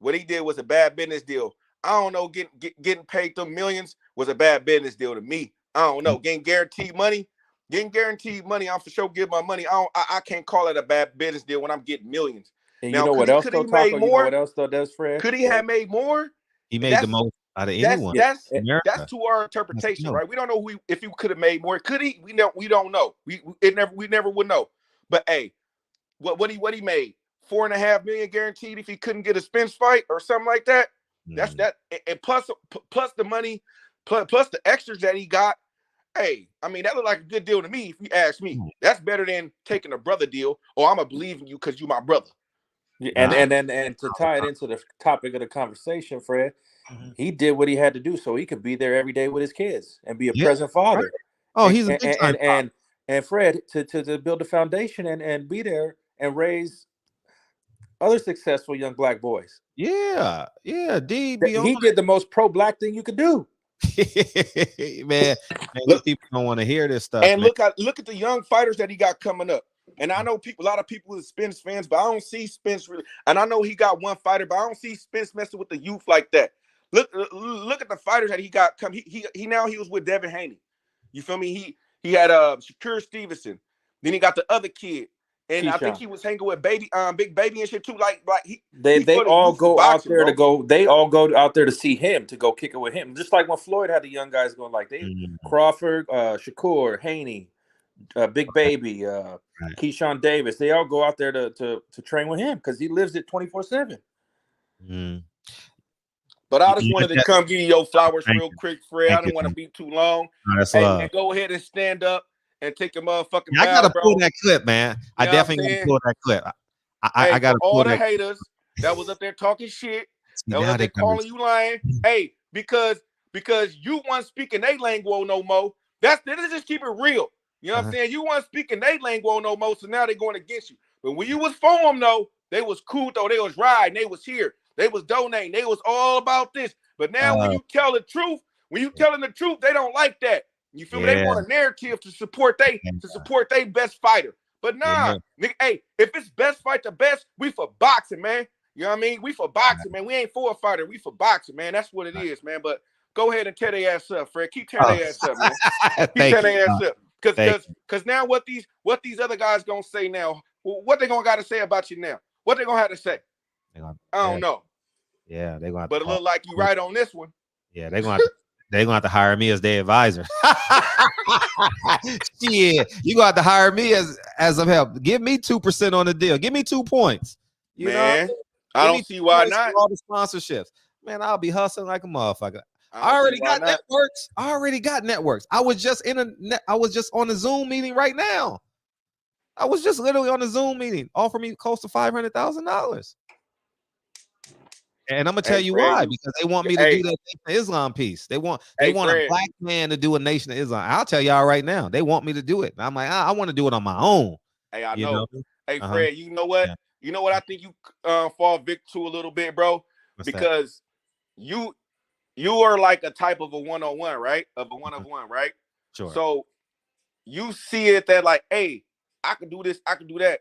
what he did was a bad business deal. I don't know. Getting paid them millions was a bad business deal to me. I don't know. Getting guaranteed money, Getting guaranteed money, I'm for sure give my money. I can't call it a bad business deal when I'm getting millions. And now, you know what else though, made Taco? more? You know what else though does, Fred? Could he have made more? He made the most out of anyone. That's America. to our interpretation, right? We don't know if he could have made more. Could he? We don't know. We never would know. But hey, what he made? $4.5 million guaranteed if he couldn't get a Spence fight or something like that. That's that, and plus the money, plus the extras that he got. Hey, I mean, that looked like a good deal to me, if you ask me. That's better than taking a brother deal, or I'm going to believe in you because you my brother. And to tie it into the topic of the conversation, Fred, he did what he had to do so he could be there every day with his kids and be a present father. Right. Oh, he's a big time and Fred, to build a foundation and be there and raise other successful young black boys. Yeah. He did the most pro-black thing you could do. man, look, people don't want to hear this stuff. And man. Look at the young fighters that he got coming up. And I know a lot of people are Spence fans, but I don't see Spence really. And I know he got one fighter, but I don't see Spence messing with the youth like that. Look at the fighters that he got come. He was with Devin Haney. You feel me? He had Shakur Stevenson. Then he got the other kid. And Keyshawn. I think he was hanging with Big Baby and shit too. They all go out there to see him, to go kick it with him. Just like when Floyd had the young guys going Crawford, Shakur, Haney, Big Baby, Keyshawn Davis. They all go out there to train with him because he lives it 24/7. But I just wanted to come give you your flowers real quick, Fred. I don't want to be too long. And go ahead and stand up and take a motherfucking bow, I gotta pull that clip, man. I definitely gotta pull that clip. I gotta pull all the haters that was up there talking shit, that was up there calling you lying. Hey, because you weren't speaking their lingo no more. Let's just keep it real. You know what I'm saying? You weren't speaking their lingo no more, so now they're going against you. But when you was for them, though, they was cool, though. They was riding. They was here. They was donating. They was all about this. But now when you tell the truth, they don't like that. You feel me? They want a narrative to support they best fighter. But nah, nigga, hey, if it's best fight the best, we for boxing, man. You know what I mean? We for boxing, man. We ain't for a fighter. We for boxing, man. That's what it is, man. But go ahead and tear their ass up, Fred. Keep tearing their ass up, man. Keep tearing their ass up. Because now what these other guys gonna say now? What they gonna got to say about you now? What they gonna have to say? I don't know. Yeah, they gonna. But it look like you right on this one. Yeah, they gonna have to hire me as their advisor. Shit, you gonna have to hire me as of help. Give me 2% on the deal. Give me 2 points. You know, I don't see why not. All the sponsorships, man. I'll be hustling like a motherfucker. I already got networks. I was just on a Zoom meeting right now. I was just literally on a Zoom meeting. Offer me close to $500,000. And I'm gonna tell you why, because they want me to do that Nation of Islam piece. They want a black man to do a Nation of Islam. I'll tell y'all right now, they want me to do it. I'm like, I want to do it on my own. Hey, I know. Hey, Fred, you know what? Yeah. You know what I think you fall victim to a little bit, bro? Because you are like a type of a one-on-one, right? Of a one-on-one, right? Sure. So you see it that like, hey, I can do this, I can do that.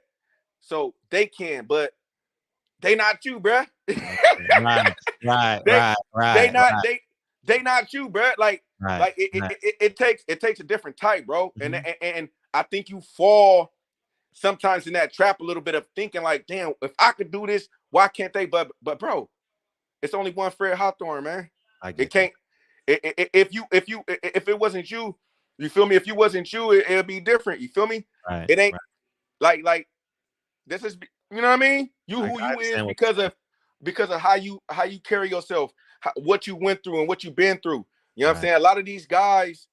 So they can, but they not you, bruh. Right. They not you, bruh. It takes a different type, bro. Mm-hmm. And I think you fall sometimes in that trap a little bit of thinking like, damn, if I could do this, why can't they? But bro, it's only one Fred Hawthorne, man. It can't. If it wasn't you, you feel me? If you wasn't you, it'll be different. You feel me? Right. It ain't like this is. You know what I mean? You is because of how you carry yourself, what you went through and what you've been through. You know what I'm saying? A lot of these guys,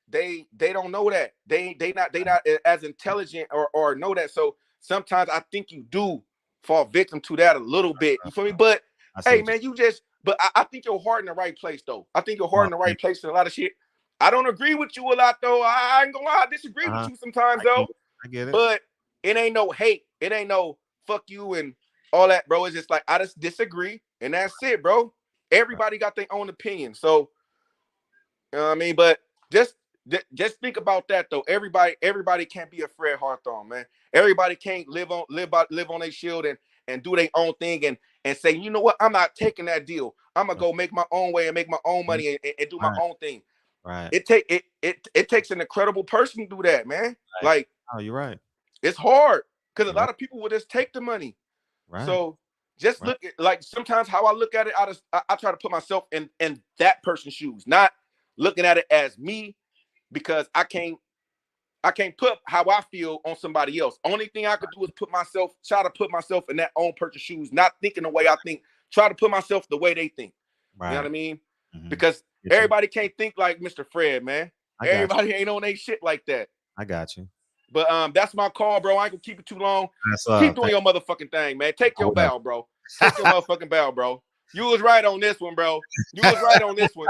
they don't know that. They not as intelligent or know that. So sometimes I think you do fall victim to that a little bit. You feel me? But hey, man, I think your heart in the right place though. I think your heart in the right place in a lot of shit. I don't agree with you a lot though. I ain't gonna lie, I disagree with you sometimes though. I get it. But it ain't no hate. It ain't no fuck you and all that, bro. It's just like I just disagree, and that's it, bro. Everybody got their own opinion, so you know what I mean. But just think about that though. Everybody can't be a Fred Hawthorne, man. Everybody can't live on their shield and do their own thing and say, you know what, I'm not taking that deal. I'm gonna go make my own way and make my own money and do my own thing. Right. It takes an incredible person to do that, man. Right. Like, oh, you're right. It's hard because a You're lot of people will just take the money. Right. So just look at, like, sometimes how I look at it, I try to put myself in that person's shoes, not looking at it as me, because I can't put how I feel on somebody else. Only thing I could do is try to put myself in that own person's shoes, not thinking the way I think, try to put myself the way they think. Right. You know what I mean? Because everybody can't think like Mr. Fred, man. Everybody ain't on their shit like that. I got you. But that's my call, bro. I ain't gonna keep it too long. Keep doing your motherfucking thing, man. Take your bow, bro. Take your motherfucking bow, bro. You was right on this one, bro. You was right on this one.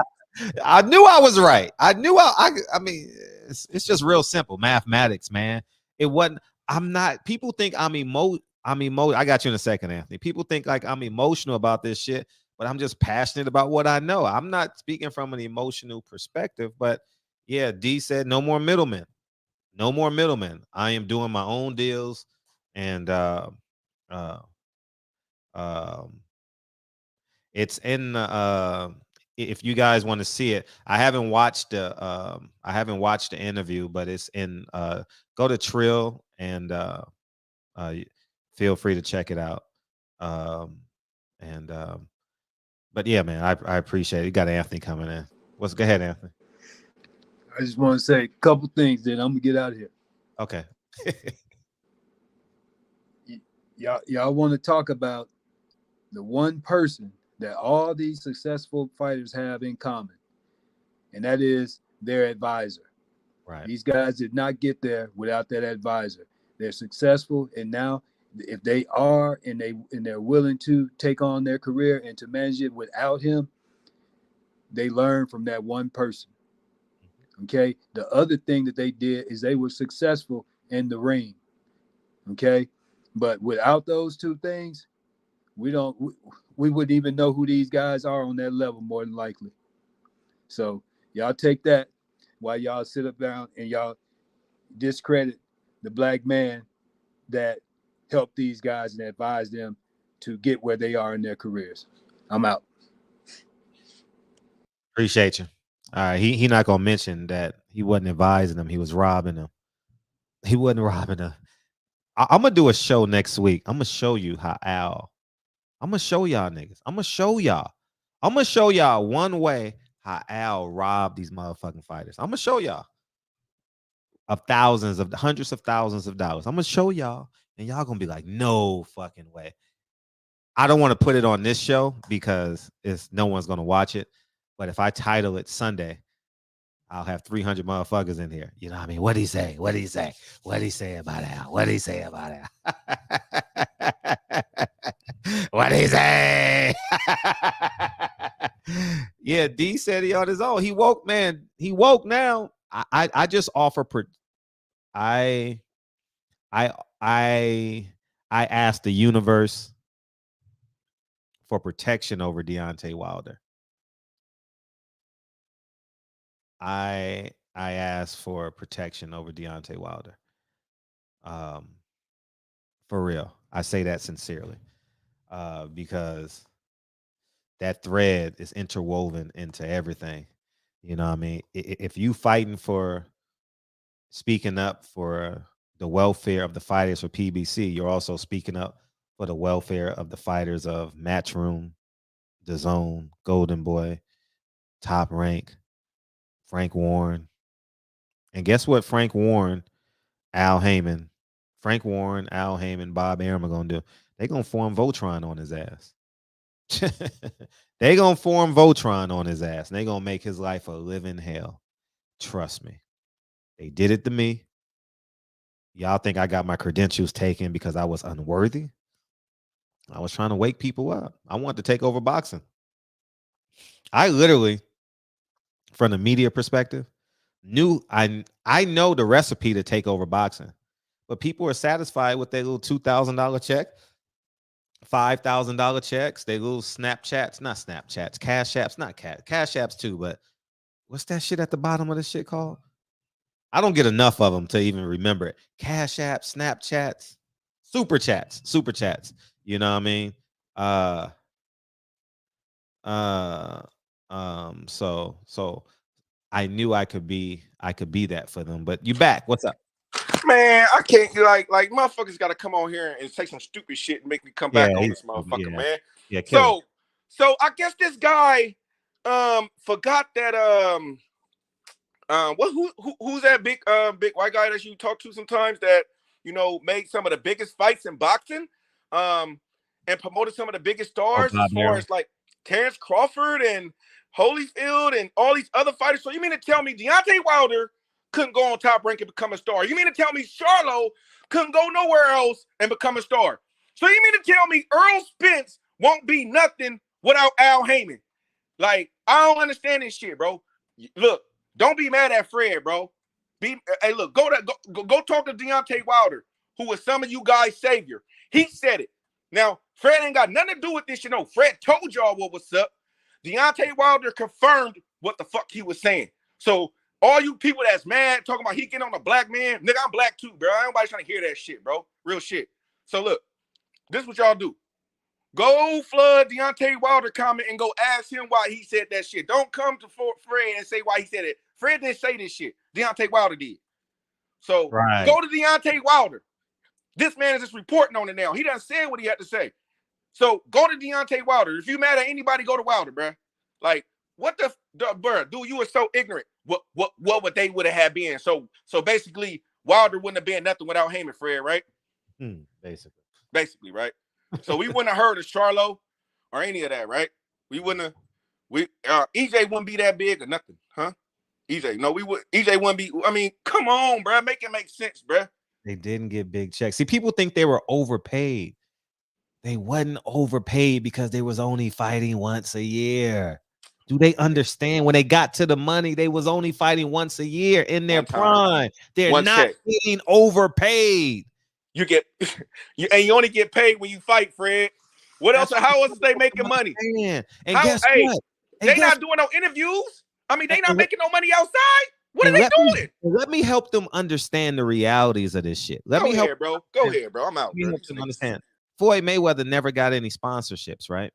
I knew I was right. I knew I mean, it's just real simple mathematics, man. It wasn't. I'm not. People think I'm I got you in a second, Anthony. People think like I'm emotional about this shit, but I'm just passionate about what I know. I'm not speaking from an emotional perspective, but yeah, D said no more middlemen. No more middlemen. I am doing my own deals, and it's in if you guys want to see it. I haven't watched the interview, but it's in go to Trill and feel free to check it out. But yeah, man, I appreciate it. You got Anthony coming in. Go ahead, Anthony. I just want to say a couple things, then I'm gonna get out of here. Okay. y'all want to talk about the one person that all these successful fighters have in common, and that is their advisor. Right. These guys did not get there without that advisor. They're successful, and now if they are and they're willing to take on their career and to manage it without him, they learn from that one person. Okay. The other thing that they did is they were successful in the ring. Okay. But without those two things, we wouldn't even know who these guys are on that level, more than likely. So y'all take that while y'all sit up down and y'all discredit the black man that helped these guys and advised them to get where they are in their careers. I'm out. Appreciate you. All right, he not gonna mention that he wasn't advising them; he was robbing them. He wasn't robbing them. I'm gonna do a show next week. I'm gonna show you how Al. I'm gonna show y'all niggas. I'm gonna show y'all one way how Al robbed these motherfucking fighters. I'm gonna show y'all of hundreds of thousands of dollars. I'm gonna show y'all, and y'all gonna be like, no fucking way. I don't want to put it on this show because no one's gonna watch it. But if I title it Sunday, I'll have 300 motherfuckers in here. You know what I mean? What'd he say? What'd he say? What'd he say about Al? What'd he say about Al? What'd he say? Yeah, D said he on his own. He woke, man. He woke now. I just offer I asked the universe for protection over Deontay Wilder. I asked for protection over Deontay Wilder. For real. I say that sincerely. Because that thread is interwoven into everything. You know what I mean? If you fighting for speaking up for the welfare of the fighters for PBC, you're also speaking up for the welfare of the fighters of Matchroom, The Zone, Golden Boy, Top Rank, Frank Warren. And guess what Frank Warren, Al Haymon, Bob Arum are going to do? They're going to form Voltron on his ass. They're going to form Voltron on his ass. And they're going to make his life a living hell. Trust me. They did it to me. Y'all think I got my credentials taken because I was unworthy? I was trying to wake people up. I wanted to take over boxing. I literally, from the media perspective, I know the recipe to take over boxing, but people are satisfied with their little $2,000 check, $5,000 checks, they little Snapchats, not Snapchats, Cash Apps, not Cash Apps too, but what's that shit at the bottom of the shit called? I don't get enough of them to even remember it. Cash Apps, Snapchats, Super Chats. You know what I mean? So I knew I could be that for them. But you back? What's up? Man, I can't like motherfuckers got to come on here and say some stupid shit and make me come back on this motherfucker, man. Yeah, so I guess this guy forgot that who's that big white guy that you talk to sometimes that made some of the biggest fights in boxing and promoted some of the biggest stars as far as like Terrence Crawford and Holyfield and all these other fighters. So you mean to tell me Deontay Wilder couldn't go on Top Rank and become a star? You mean to tell me Charlo couldn't go nowhere else and become a star? So you mean to tell me Earl Spence won't be nothing without Al Haymon? Like, I don't understand this shit, bro. Look, don't be mad at Fred, bro. Hey, look, go talk to Deontay Wilder, who was some of you guys' savior. He said it. Now, Fred ain't got nothing to do with this, Fred told y'all what was up. Deontay Wilder confirmed what the fuck he was saying. So all you people that's mad, talking about he getting on a black man, nigga, I'm black too, bro. Ain't nobody trying to hear that shit, bro. Real shit. So look, this is what y'all do. Go flood Deontay Wilder comment and go ask him why he said that shit. Don't come to Fred and say why he said it. Fred didn't say this shit. Deontay Wilder did. So go to Deontay Wilder. This man is just reporting on it now. He done said what he had to say. So go to Deontay Wilder. If you mad at anybody, go to Wilder, bro. Like, what bro, dude, you were so ignorant. What would they would have had been? So basically, Wilder wouldn't have been nothing without Haymon, Fred, right? Basically, right? So we wouldn't have heard of Charlo or any of that, right? We wouldn't have. EJ wouldn't be that big or nothing, huh? EJ wouldn't be. I mean, come on, bro. Make it make sense, bro. They didn't get big checks. See, people think they were overpaid. They wasn't overpaid because they was only fighting once a year. Do they understand when they got to the money, they was only fighting once a year in their prime? They're not being overpaid. You only get paid when you fight, Fred. What else? How else are they making money? And guess what? They not doing no interviews. I mean, they not making no money outside. What are they doing? Let me help them understand the realities of this shit. Go ahead, bro. I'm out. Help them understand. Floyd Mayweather never got any sponsorships, right?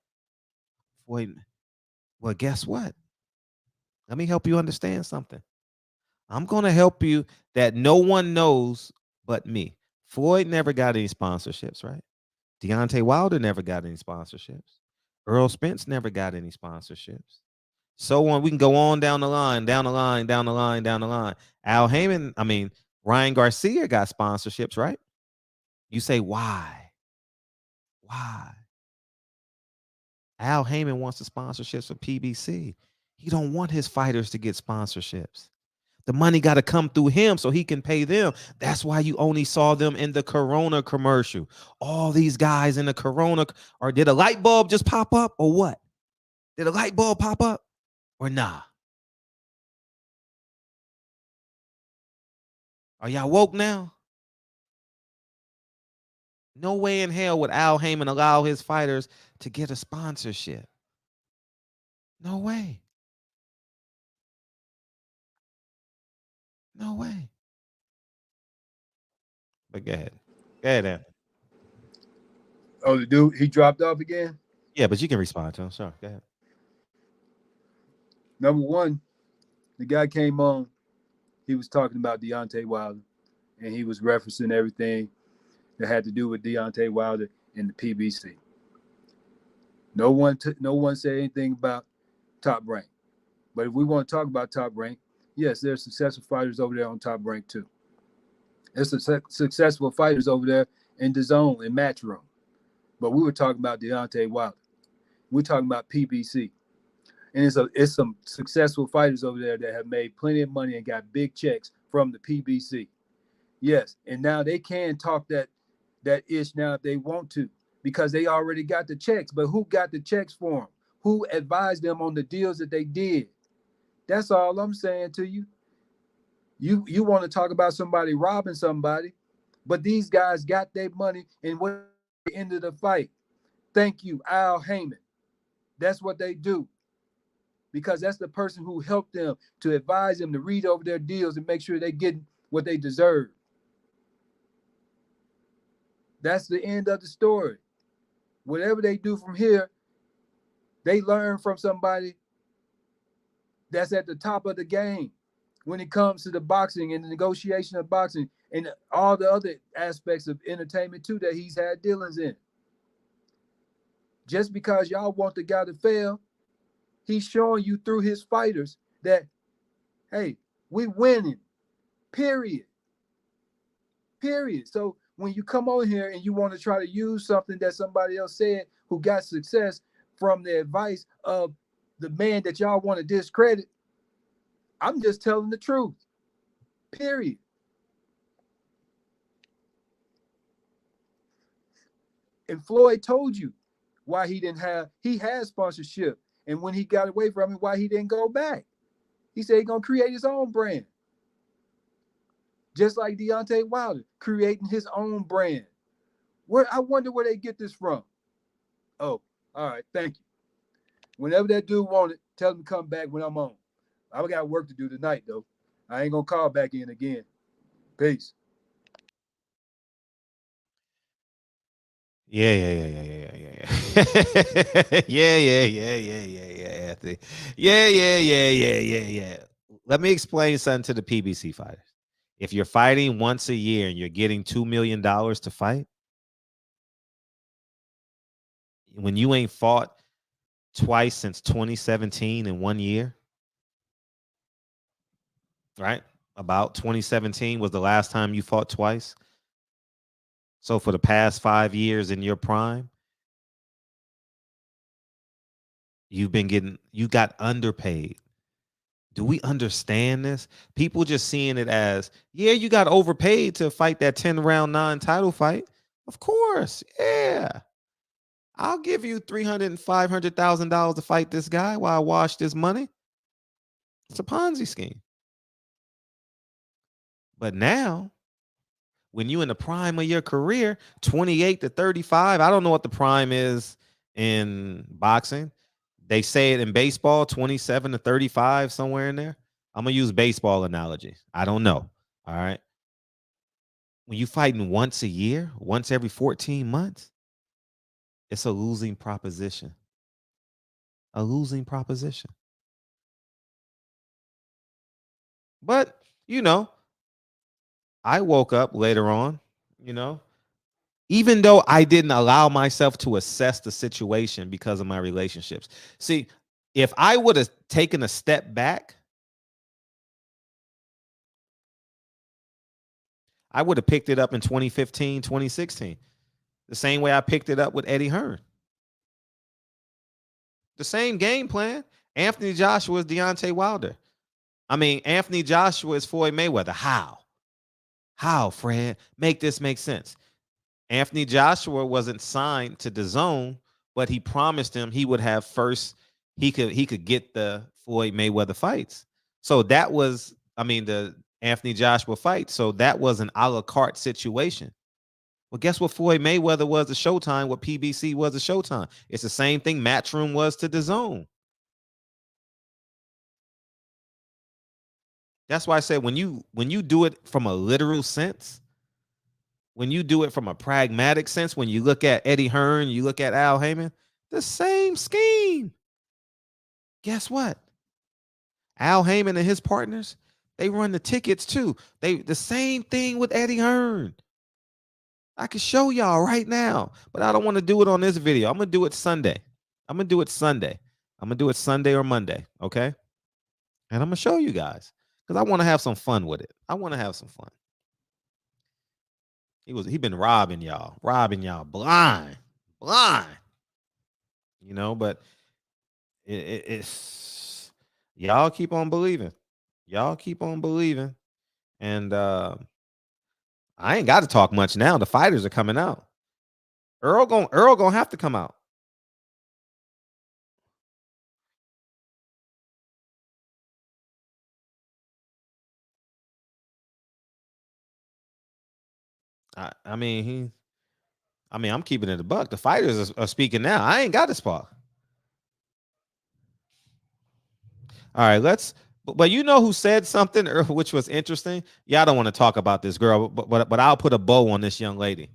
Well, guess what? Let me help you understand something. I'm going to help you that no one knows but me. Floyd never got any sponsorships, right? Deontay Wilder never got any sponsorships. Earl Spence never got any sponsorships. So on, we can go on down the line. Al Haymon, Ryan Garcia got sponsorships, right? You say, why? Al Haymon wants the sponsorships for PBC. He don't want his fighters to get sponsorships. The money got to come through him so he can pay them. That's why you only saw them in the Corona commercial. All these guys in the Corona, or did a light bulb just pop up or what? Did a light bulb pop up or nah? Are y'all woke now? No way in hell would Al Haymon allow his fighters to get a sponsorship. No way. No way. But go ahead. Go ahead, Anthony. Oh, the dude, he dropped off again? Yeah, but you can respond to him. Sure, go ahead. Number one, the guy came on. He was talking about Deontay Wilder, and he was referencing everything that had to do with Deontay Wilder and the PBC. No one said anything about Top Rank. But if we want to talk about Top Rank, yes, there's successful fighters over there on Top Rank too. There's successful fighters over there in the zone, in Matchroom. But we were talking about Deontay Wilder. We're talking about PBC. And it's some successful fighters over there that have made plenty of money and got big checks from the PBC. Yes, and now they can talk that ish now if they want to, because they already got the checks. But who got the checks for them? Who advised them on the deals that they did? That's all I'm saying to you. You want to talk about somebody robbing somebody, but these guys got their money and what the end of the fight. Thank you, Al Haymon. That's what they do. Because that's the person who helped them to advise them to read over their deals and make sure they get what they deserve. That's the end of the story. Whatever they do from here, they learn from somebody that's at the top of the game when it comes to the boxing and the negotiation of boxing and all the other aspects of entertainment too that he's had dealings in. Just because y'all want the guy to fail, he's showing you through his fighters that, hey, we winning, period. Period. So when you come on here and you want to try to use something that somebody else said who got success from the advice of the man that y'all want to discredit, I'm just telling the truth. Period. And Floyd told you why he had sponsorship. And when he got away from it, why he didn't go back. He said he's going to create his own brand. Just like Deontay Wilder, creating his own brand. I wonder where they get this from. Oh, all right, thank you. Whenever that dude want it, tell him to come back when I'm on. I got work to do tonight, though. I ain't going to call back in again. Peace. Yeah. Anthony. Yeah. Let me explain something to the PBC fighters. If you're fighting once a year and you're getting $2 million to fight, when you ain't fought twice since 2017 in 1 year, right? About 2017 was the last time you fought twice. So for the past 5 years in your prime, you got underpaid. Do we understand this? People just seeing it as, yeah, you got overpaid to fight that 10-round non-title fight. Of course, yeah. I'll give you $300,000 and $500,000 to fight this guy while I wash this money. It's a Ponzi scheme. But now, when you in the prime of your career, 28 to 35, I don't know what the prime is in boxing. They say it in baseball, 27 to 35, somewhere in there. I'm going to use baseball analogy. I don't know. All right. When you fighting once a year, once every 14 months, it's a losing proposition. A losing proposition. But, I woke up later on, even though I didn't allow myself to assess the situation because of my relationships. See, if I would have taken a step back, I would have picked it up in 2015, 2016. The same way I picked it up with Eddie Hearn. The same game plan. Anthony Joshua is Deontay Wilder. Anthony Joshua is Floyd Mayweather. How? How, Fred? Make this make sense. Anthony Joshua wasn't signed to DAZN, but he promised him he would have first. He could get the Floyd Mayweather fights. So that was, the Anthony Joshua fight. So that was an a la carte situation. Well, guess what Floyd Mayweather was to Showtime, what PBC was to Showtime. It's the same thing Matchroom was to DAZN. That's why I said when you do it from a literal sense, when you do it from a pragmatic sense, when you look at Eddie Hearn, you look at Al Haymon, the same scheme. Guess what? Al Haymon and his partners, they run the tickets too. The same thing with Eddie Hearn. I can show y'all right now, but I don't want to do it on this video. I'm going to do it Sunday. I'm going to do it Sunday or Monday, okay? And I'm going to show you guys because I want to have some fun with it. I want to have some fun. He been robbing y'all blind, but it's y'all keep on believing. And I ain't got to talk much now. The fighters are coming out. Earl gonna have to come out. I'm keeping it a buck. The fighters are speaking now. I ain't got to spark. All right, but you know who said something which was interesting? Yeah, I don't want to talk about this girl, but I'll put a bow on this young lady.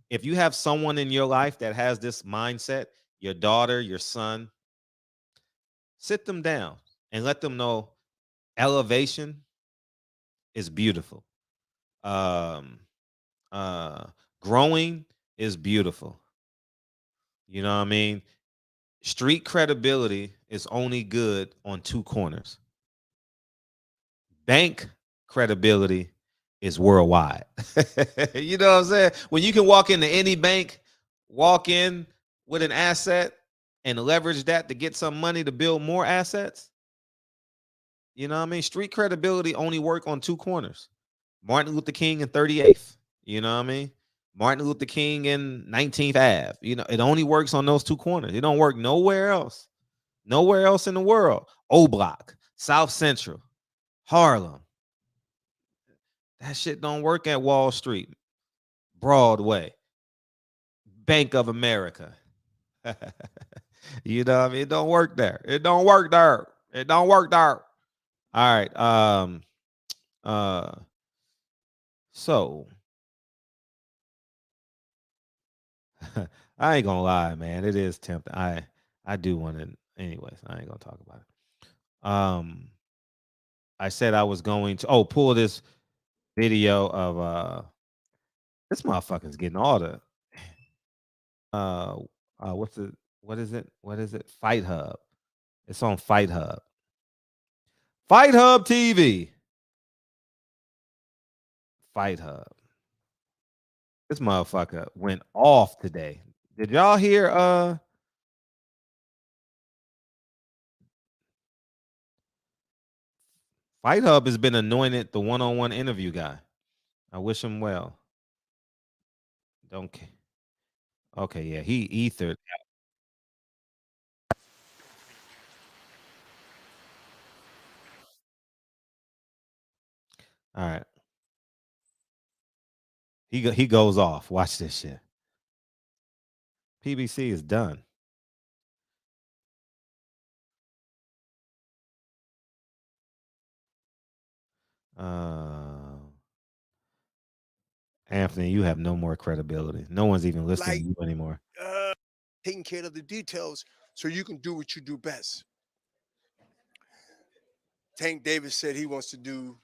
If you have someone in your life that has this mindset, your daughter, your son, sit them down and let them know elevation is beautiful. Growing is beautiful. You know what I mean? Street credibility is only good on two corners. Bank credibility is worldwide. You know what I'm saying? When you can walk into any bank, walk in with an asset and leverage that to get some money to build more assets. You know what I mean? Street credibility only work on two corners. Martin Luther King in 38th. You know what I mean? Martin Luther King in 19th Ave. You know, it only works on those two corners. It don't work nowhere else. Nowhere else in the world. O Block, South Central, Harlem. That shit don't work at Wall Street, Broadway, Bank of America. You know what I mean? It don't work there. It don't work there. It don't work there. All right. So I ain't gonna lie, man. It is tempting. I do want to, anyways. I ain't gonna talk about it. I said I was going to pull this video of this motherfucker's getting all the what is it? Fight Hub. It's on Fight Hub. Fight Hub TV. Fight Hub. This motherfucker went off today. Did y'all hear Fight Hub has been anointed the one-on-one interview guy. I wish him well. Don't care. Okay, yeah, he ethered. All right. He goes off. Watch this shit. PBC is done. Anthony, you have no more credibility. No one's even listening to you anymore. Taking care of the details so you can do what you do best. Tank Davis said he wants to do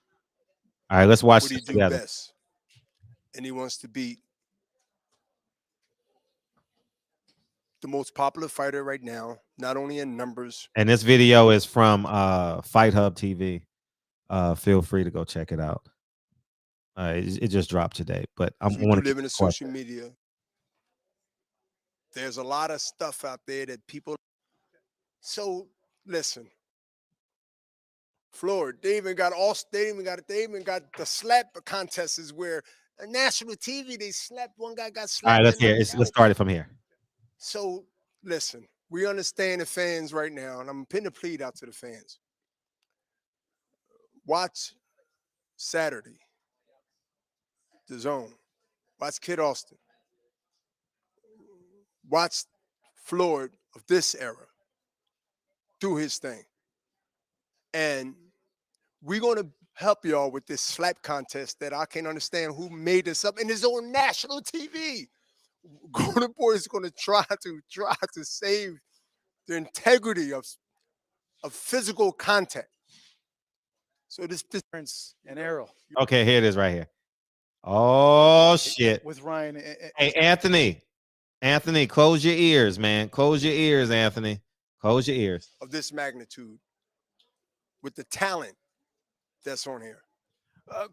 all right, let's watch what he this do together. best. And he wants to beat the most popular fighter right now, not only in numbers. And this video is from Fight Hub TV. Feel free to go check it out. It just dropped today, but I'm we do live in a social media. There's a lot of stuff out there that people. So listen, Florida, they even got the slap contests where a national TV they slapped one guy got slapped. All right, let's hear. Let's start it from here. So listen, we understand the fans right now, and I'm putting a plea out to the fans. Watch Saturday, The Zone. Watch Kid Austin. Watch Floyd of this era do his thing. And we're going to help y'all with this slap contest that I can't understand who made this up, and it's on national TV. Golden Boy is going to try to save the integrity of physical contact. So this difference and Errol. Okay, here it is right here. Oh shit. With Ryan. Hey, Anthony, close your ears, man. Close your ears, Anthony. Close your ears. Of this magnitude, with the talent that's on here.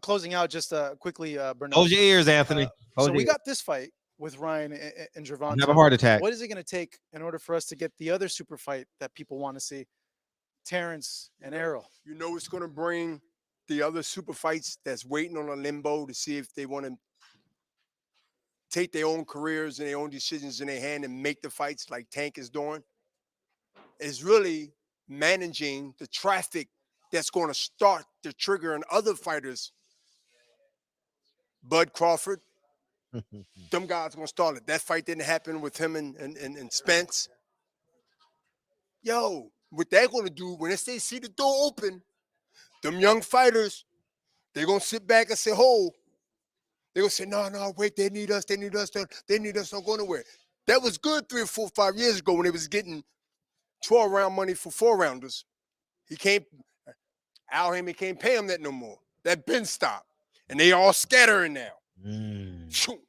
Closing out just quickly, Bernard. Close your ears, Anthony. So we got this fight with Ryan and Javon. Have a heart attack. What is it going to take in order for us to get the other super fight that people want to see? Terrence and Errol. You know it's going to bring the other super fights that's waiting on a limbo to see if they want to take their own careers and their own decisions in their hand and make the fights like Tank is doing. Is really managing the traffic that's going to start the trigger in other fighters. Bud Crawford, them guys going to start it. That fight didn't happen with him and Spence. Yo, what they're going to do when they see the door open, them young fighters, they're going to sit back and say, "Oh," they're going to say, no, wait, they need us, don't go nowhere. That was good 3 or 4, 5 years ago when they was getting 12-round money for 4-rounders. He can't. Al Haymon can't pay him that no more. That been stopped, and they all scattering now. Shoot,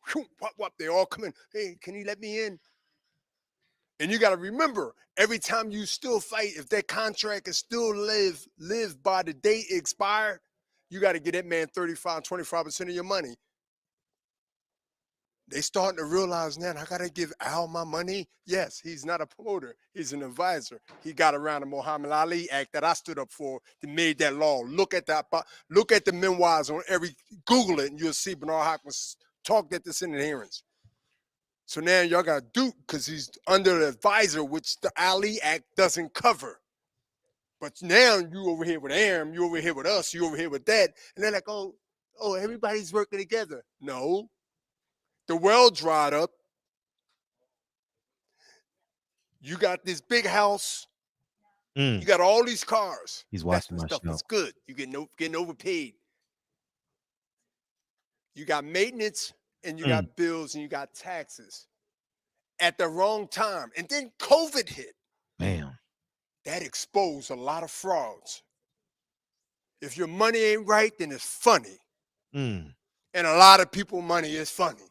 whop, they all come in. Hey, can you let me in? And you got to remember, every time you still fight, if that contract is still live by the date it expired, you got to get that man 35, 25% of your money. They starting to realize now, I got to give Al my money. Yes, he's not a promoter. He's an advisor. He got around the Muhammad Ali Act that I stood up for that made that law. Look at that. Look at the memoirs on Google it, and you'll see Bernard Hopkins talked at the Senate hearings. So now y'all got Duke because he's under the advisor, which the Ali Act doesn't cover. But now you over here with Aram, you over here with us, you over here with that. And they're like, oh, everybody's working together. No. The well dried up. You got this big house. You got all these cars. He's watching my stuff show. is good. You getting overpaid. You got maintenance and you got bills and you got taxes at the wrong time. And then COVID hit. Bam. That exposed a lot of frauds. If your money ain't right, then it's funny. And a lot of people money is funny.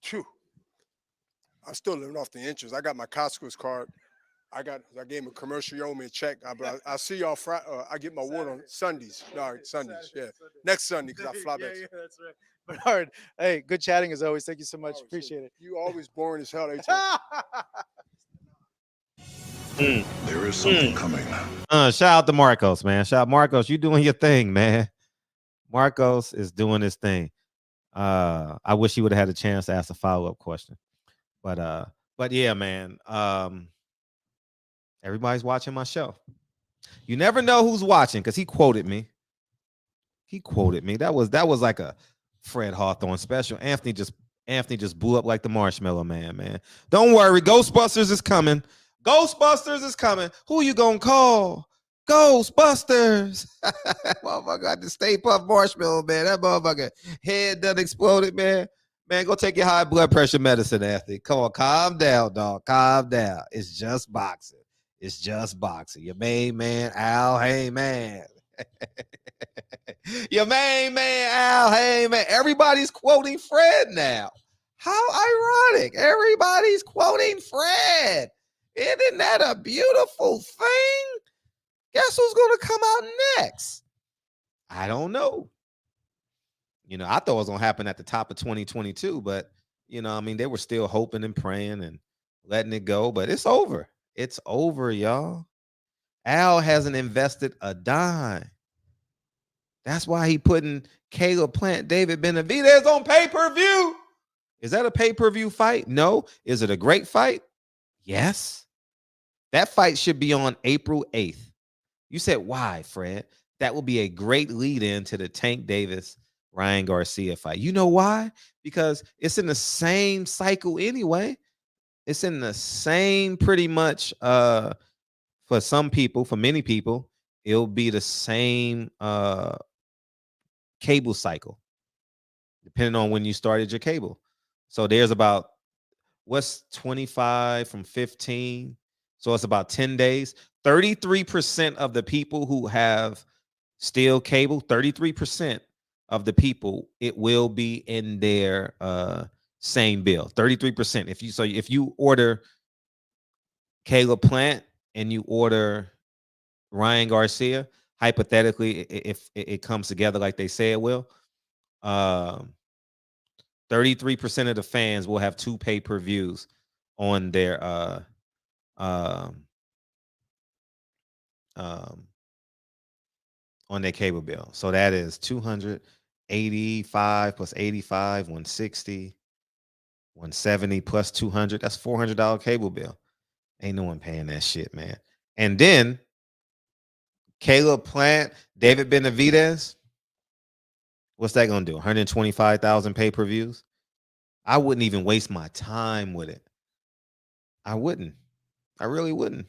True. I'm still living off the interest. I got my Costco's card. I gave him a commercial. You owe me a check. I see y'all Friday. I get my water on Sundays. No, Sundays. Yeah, next Sunday because I fly back. Yeah, that's right. Bernard, hey, good chatting as always. Thank you so much. Appreciate it. You always boring as hell. There is something coming. Shout out to Marcos, man. Shout out Marcos. You doing your thing, man. Marcos is doing his thing. I wish he would have had a chance to ask a follow-up question. But yeah, man. Everybody's watching my show. You never know who's watching because he quoted me. That was like a Fred Hawthorne special. Anthony just blew up like the Marshmallow Man. Don't worry, Ghostbusters is coming. Who you gonna call? Ghostbusters. Motherfucker got the Stay Puft Marshmallow Man. That motherfucker head done exploded, man. Man, go take your high blood pressure medicine, Anthony. Come on, calm down, dog. Calm down. It's just boxing. Your main man, Al Haymon. Your main man, Al Haymon. Everybody's quoting Fred now. How ironic. Everybody's quoting Fred. Isn't that a beautiful thing? Guess who's going to come out next? I don't know. I thought it was going to happen at the top of 2022, but, they were still hoping and praying and letting it go, but it's over. It's over, y'all. Al hasn't invested a dime. That's why he putting Caleb Plant, David Benavidez on pay-per-view. Is that a pay-per-view fight? No. Is it a great fight? Yes. That fight should be on April 8th. You said, why, Fred? That will be a great lead-in to the Tank Davis Ryan Garcia fight. You know why? Because it's in the same cycle anyway. It's in the same pretty much for some people, for many people, it'll be the same cable cycle, depending on when you started your cable. So there's about, what's 25 from 15? So it's about 10 days. 33% of the people who have still cable, 33% of the people, it will be in their same bill. 33%. If you order Caleb Plant and you order Ryan Garcia, hypothetically, if it comes together like they say it will, 33% of the fans will have 2 pay-per-views on their on their cable bill. So that is 285 plus 85, 160, 170 plus 200. That's $400 cable bill. Ain't no one paying that shit, man. And then Caleb Plant, David Benavidez, what's that gonna do? 125,000 pay-per-views? I wouldn't even waste my time with it. I wouldn't. I really wouldn't.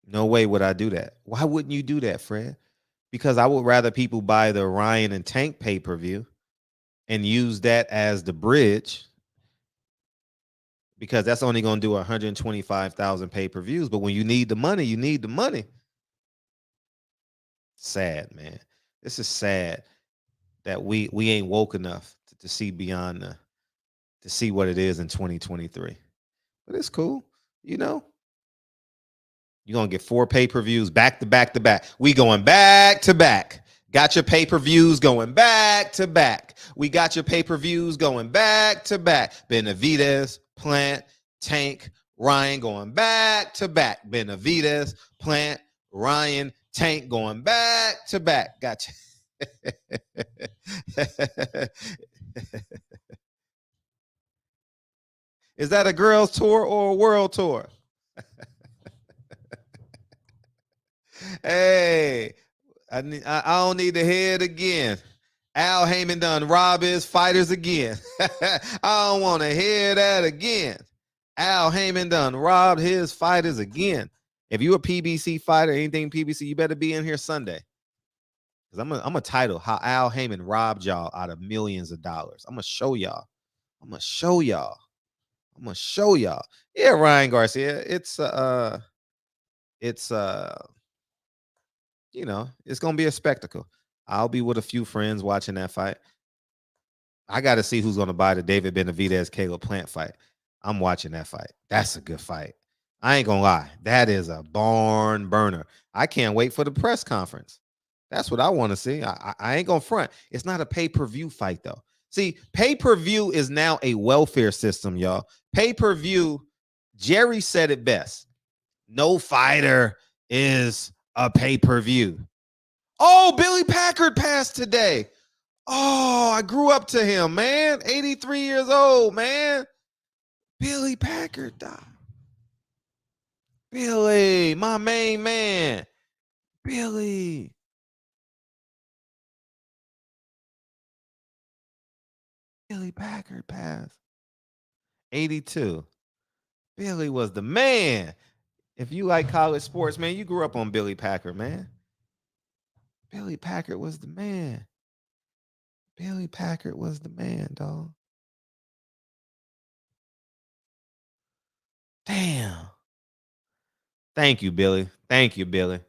No way would I do that. Why wouldn't you do that, Fred? Because I would rather people buy the Ryan and Tank pay-per-view and use that as the bridge because that's only going to do 125,000 pay-per-views. But when you need the money, you need the money. Sad, man. This is sad that we ain't woke enough to see beyond to see what it is in 2023. But it's cool, you know. You're gonna get 4 pay-per-views back to back to back. We going back to back. Got your pay-per-views going back to back. We got your pay-per-views going back to back. Benavidez, Plant, Tank, Ryan going back to back. Benavidez, Plant, Ryan, Tank going back to back. Gotcha. Is that a girls tour or a world tour? Hey, I don't need to hear it again. Al Haymon done rob his fighters again. I don't want to hear that again. Al Haymon done robbed his fighters again. If you a PBC fighter, anything PBC, you better be in here Sunday. Because I'm a title how Al Haymon robbed y'all out of millions of dollars. I'm going to show y'all. Yeah, Ryan Garcia. It's you know, it's gonna be a spectacle. I'll be with a few friends watching that fight. I got to see who's gonna buy the David Benavidez Caleb Plant fight. I'm watching that fight. That's a good fight. I ain't gonna lie. That is a barn burner. I can't wait for the press conference. That's what I want to see. I ain't gonna front. It's not a pay-per-view fight though. See, pay-per-view is now a welfare system, y'all. Pay-per-view, Jerry said it best. No fighter is a pay-per-view. Oh, Billy Packard passed today. Oh, I grew up to him, man. 83 years old, man. Billy Packard died. Billy, my main man. Billy. Billy Packard passed. 82. Billy was the man. If you like college sports, man, you grew up on Billy Packard, man. Billy Packard was the man. Billy Packard was the man, dog. Damn. Thank you, Billy. Thank you, Billy.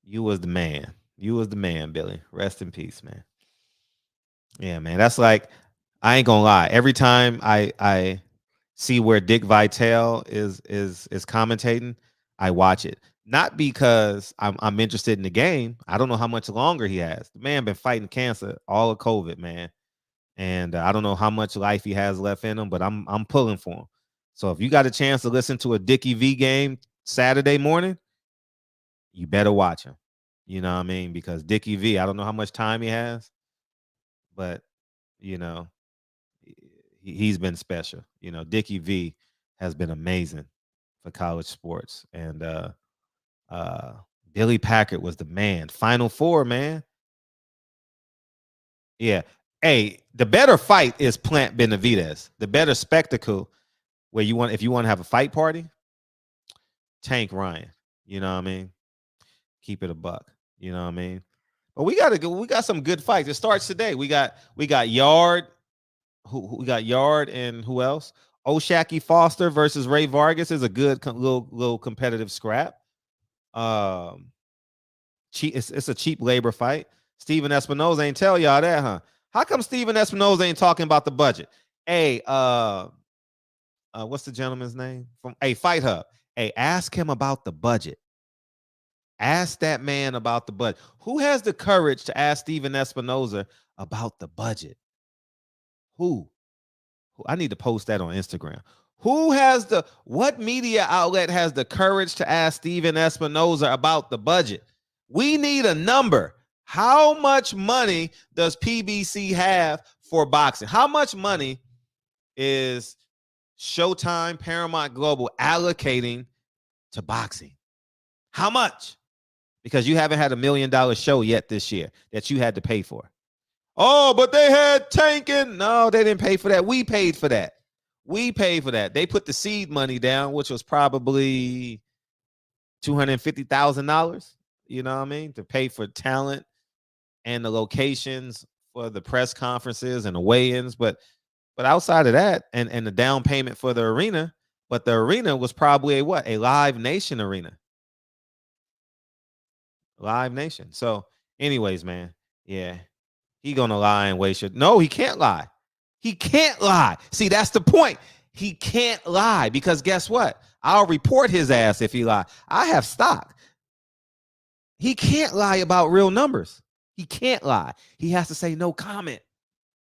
You was the man. You was the man, Billy. Rest in peace, man. Yeah, man. That's like, I ain't gonna lie. Every time I see where Dick Vitale is commentating, I watch it. Not because I'm interested in the game. I don't know how much longer he has. The man been fighting cancer all of COVID, man. And I don't know how much life he has left in him, but I'm pulling for him. So if you got a chance to listen to a Dickie V game Saturday morning, you better watch him. You know what I mean? Because Dickie V, I don't know how much time he has, but you know, he's been special. You know, Dickie V has been amazing for college sports. And Billy Packard was the man. Final Four, man. Yeah. Hey, the better fight is Plant Benavidez. The better spectacle where if you want to have a fight party, Tank Ryan. You know what I mean? Keep it a buck. You know what I mean? But we got some good fights. It starts today. We got Yard. We got Yard and who else? O'Shaquie Foster versus Ray Vargas is a good little competitive scrap. It's a cheap labor fight. Steven Espinoza ain't tell y'all that, huh? How come Steven Espinoza ain't talking about the budget? Hey, what's the gentleman's name? Fight Hub. Hey, ask him about the budget. Ask that man about the budget. Who has the courage to ask Steven Espinoza about the budget? Who? I need to post that on Instagram. What media outlet has the courage to ask Steven Espinoza about the budget? We need a number. How much money does PBC have for boxing? How much money is Showtime, Paramount Global allocating to boxing? How much? Because you haven't had $1 million show yet this year that you had to pay for. Oh, but they had tanking. No, they didn't pay for that. We paid for that. They put the seed money down, which was probably $250,000, you know what I mean, to pay for talent and the locations for the press conferences and the weigh-ins. But outside of that, and the down payment for the arena, But the arena was probably a Live Nation arena. Live Nation. So, anyways, man, yeah, he gonna lie and waste your. No, he can't lie. He can't lie. See, that's the point. He can't lie because guess what? I'll report his ass if he lie. I have stock. He can't lie about real numbers. He can't lie. He has to say no comment.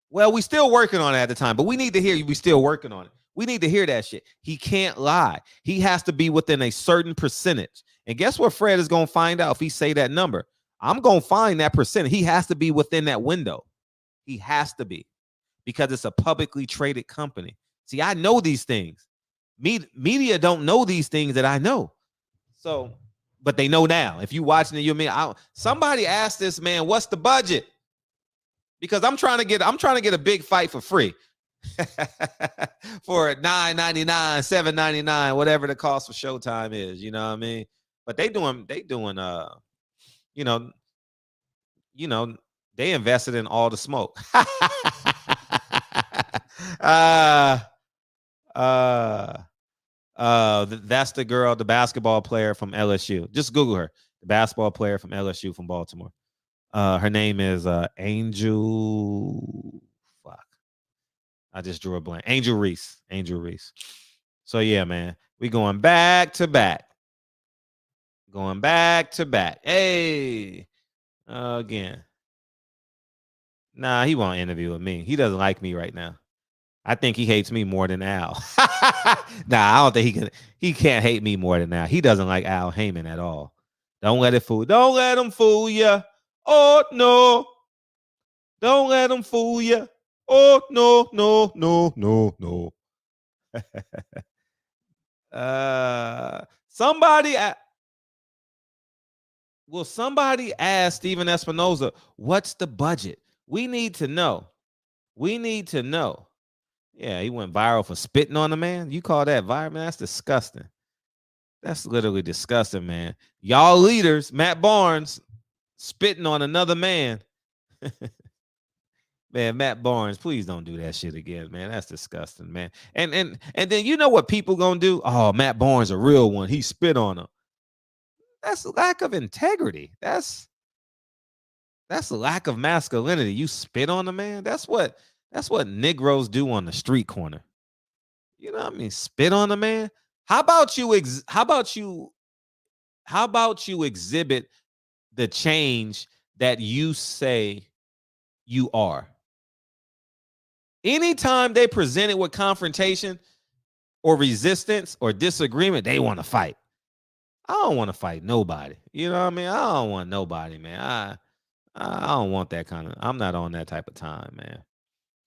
Well, we still working on it at the time, but we need to hear you. We still working on it. We need to hear that shit. He can't lie. He has to be within a certain percentage. And guess what Fred is going to find out if he say that number? I'm going to find that percentage. He has to be within that window. He has to be because it's a publicly traded company. See, I know these things. Media don't know these things that I know. So, but they know now. If you watching it, you mean somebody asked this man, what's the budget? Because I'm trying to get a big fight for free. For $9.99, $7.99, whatever the cost for Showtime is, you know what I mean? But they doing they invested in all the smoke. That's the girl, the basketball player from LSU. Just Google her. The basketball player from LSU from Baltimore. Her name is Angel. Fuck. I just drew a blank. Angel Reese. Angel Reese. So yeah, man. We going back to back. Going back to back. Hey. Again. Nah, he won't interview with me. He doesn't like me right now. I think he hates me more than Al. Nah, I don't think he can't hate me more than Al. He doesn't like Al Haymon at all. Don't let him fool you. Oh no. Don't let him fool you. Oh no. Somebody ask Steven Espinoza, what's the budget? We need to know. Yeah, he went viral for spitting on a man. You call that viral? Man, that's disgusting. That's literally disgusting, man. Y'all leaders, Matt Barnes, spitting on another man. Man, Matt Barnes, please don't do that shit again, man. That's disgusting, man. And then you know what people gonna do? Oh, Matt Barnes a real one. He spit on him. That's lack of integrity. That's lack of masculinity. You spit on a man. That's what Negroes do on the street corner. You know what I mean? Spit on a man. How about you exhibit the change that you say you are? Anytime they present it with confrontation or resistance or disagreement, they want to fight. I don't want to fight nobody. You know what I mean? I don't want nobody, man. I don't want that kind of. I'm not on that type of time, man.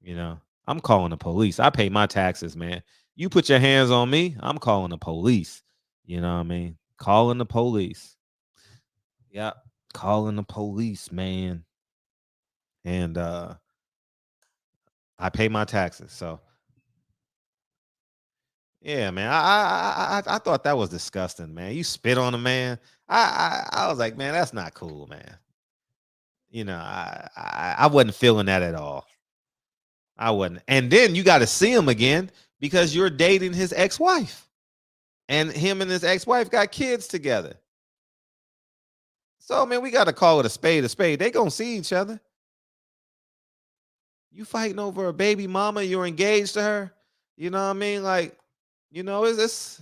You know, I'm calling the police. I pay my taxes, man. You put your hands on me, I'm calling the police. You know what I mean? Calling the police. Yeah, calling the police, man. And I pay my taxes, so yeah, man. I thought that was disgusting, man. You spit on a man. I was like, man, that's not cool, man. You know, I wasn't feeling that at all. I wasn't. And then you got to see him again because you're dating his ex-wife. And him and his ex-wife got kids together. So, man, we got to call it a spade a spade. They going to see each other. You fighting over a baby mama, you're engaged to her. You know what I mean? Like, you know, it's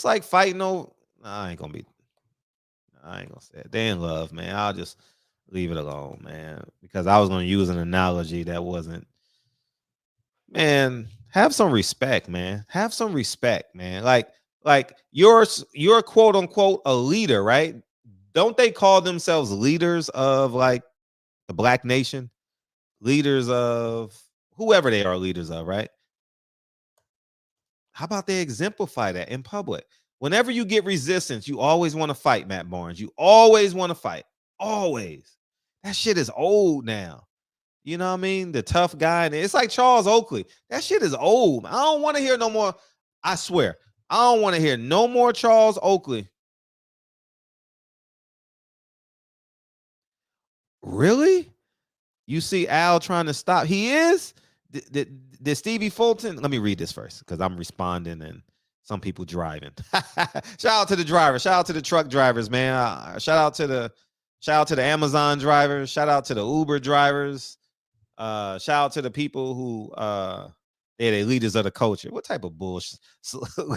like fighting over. I ain't going to say it. They in love, man. I'll just leave it alone, man. Because I was going to use an analogy that wasn't. Man, have some respect, man. Have some respect, man. Like you're quote unquote a leader, right? Don't they call themselves leaders of like the Black nation? Leaders of whoever they are leaders of, right? How about they exemplify that in public? Whenever you get resistance, you always want to fight, Matt Barnes. You always want to fight. Always. That shit is old now. You know what I mean? The tough guy. It's like Charles Oakley. That shit is old. I don't want to hear no more. I swear. I don't want to hear no more Charles Oakley. Really? You see Al trying to stop. He is? Did Stevie Fulton? Let me read this first because I'm responding and some people driving. Shout out to the drivers. Shout out to the truck drivers, man. Shout out to the Amazon drivers. Shout out to the Uber drivers. Shout out to the people who they're the leaders of the culture. What type of bullshit?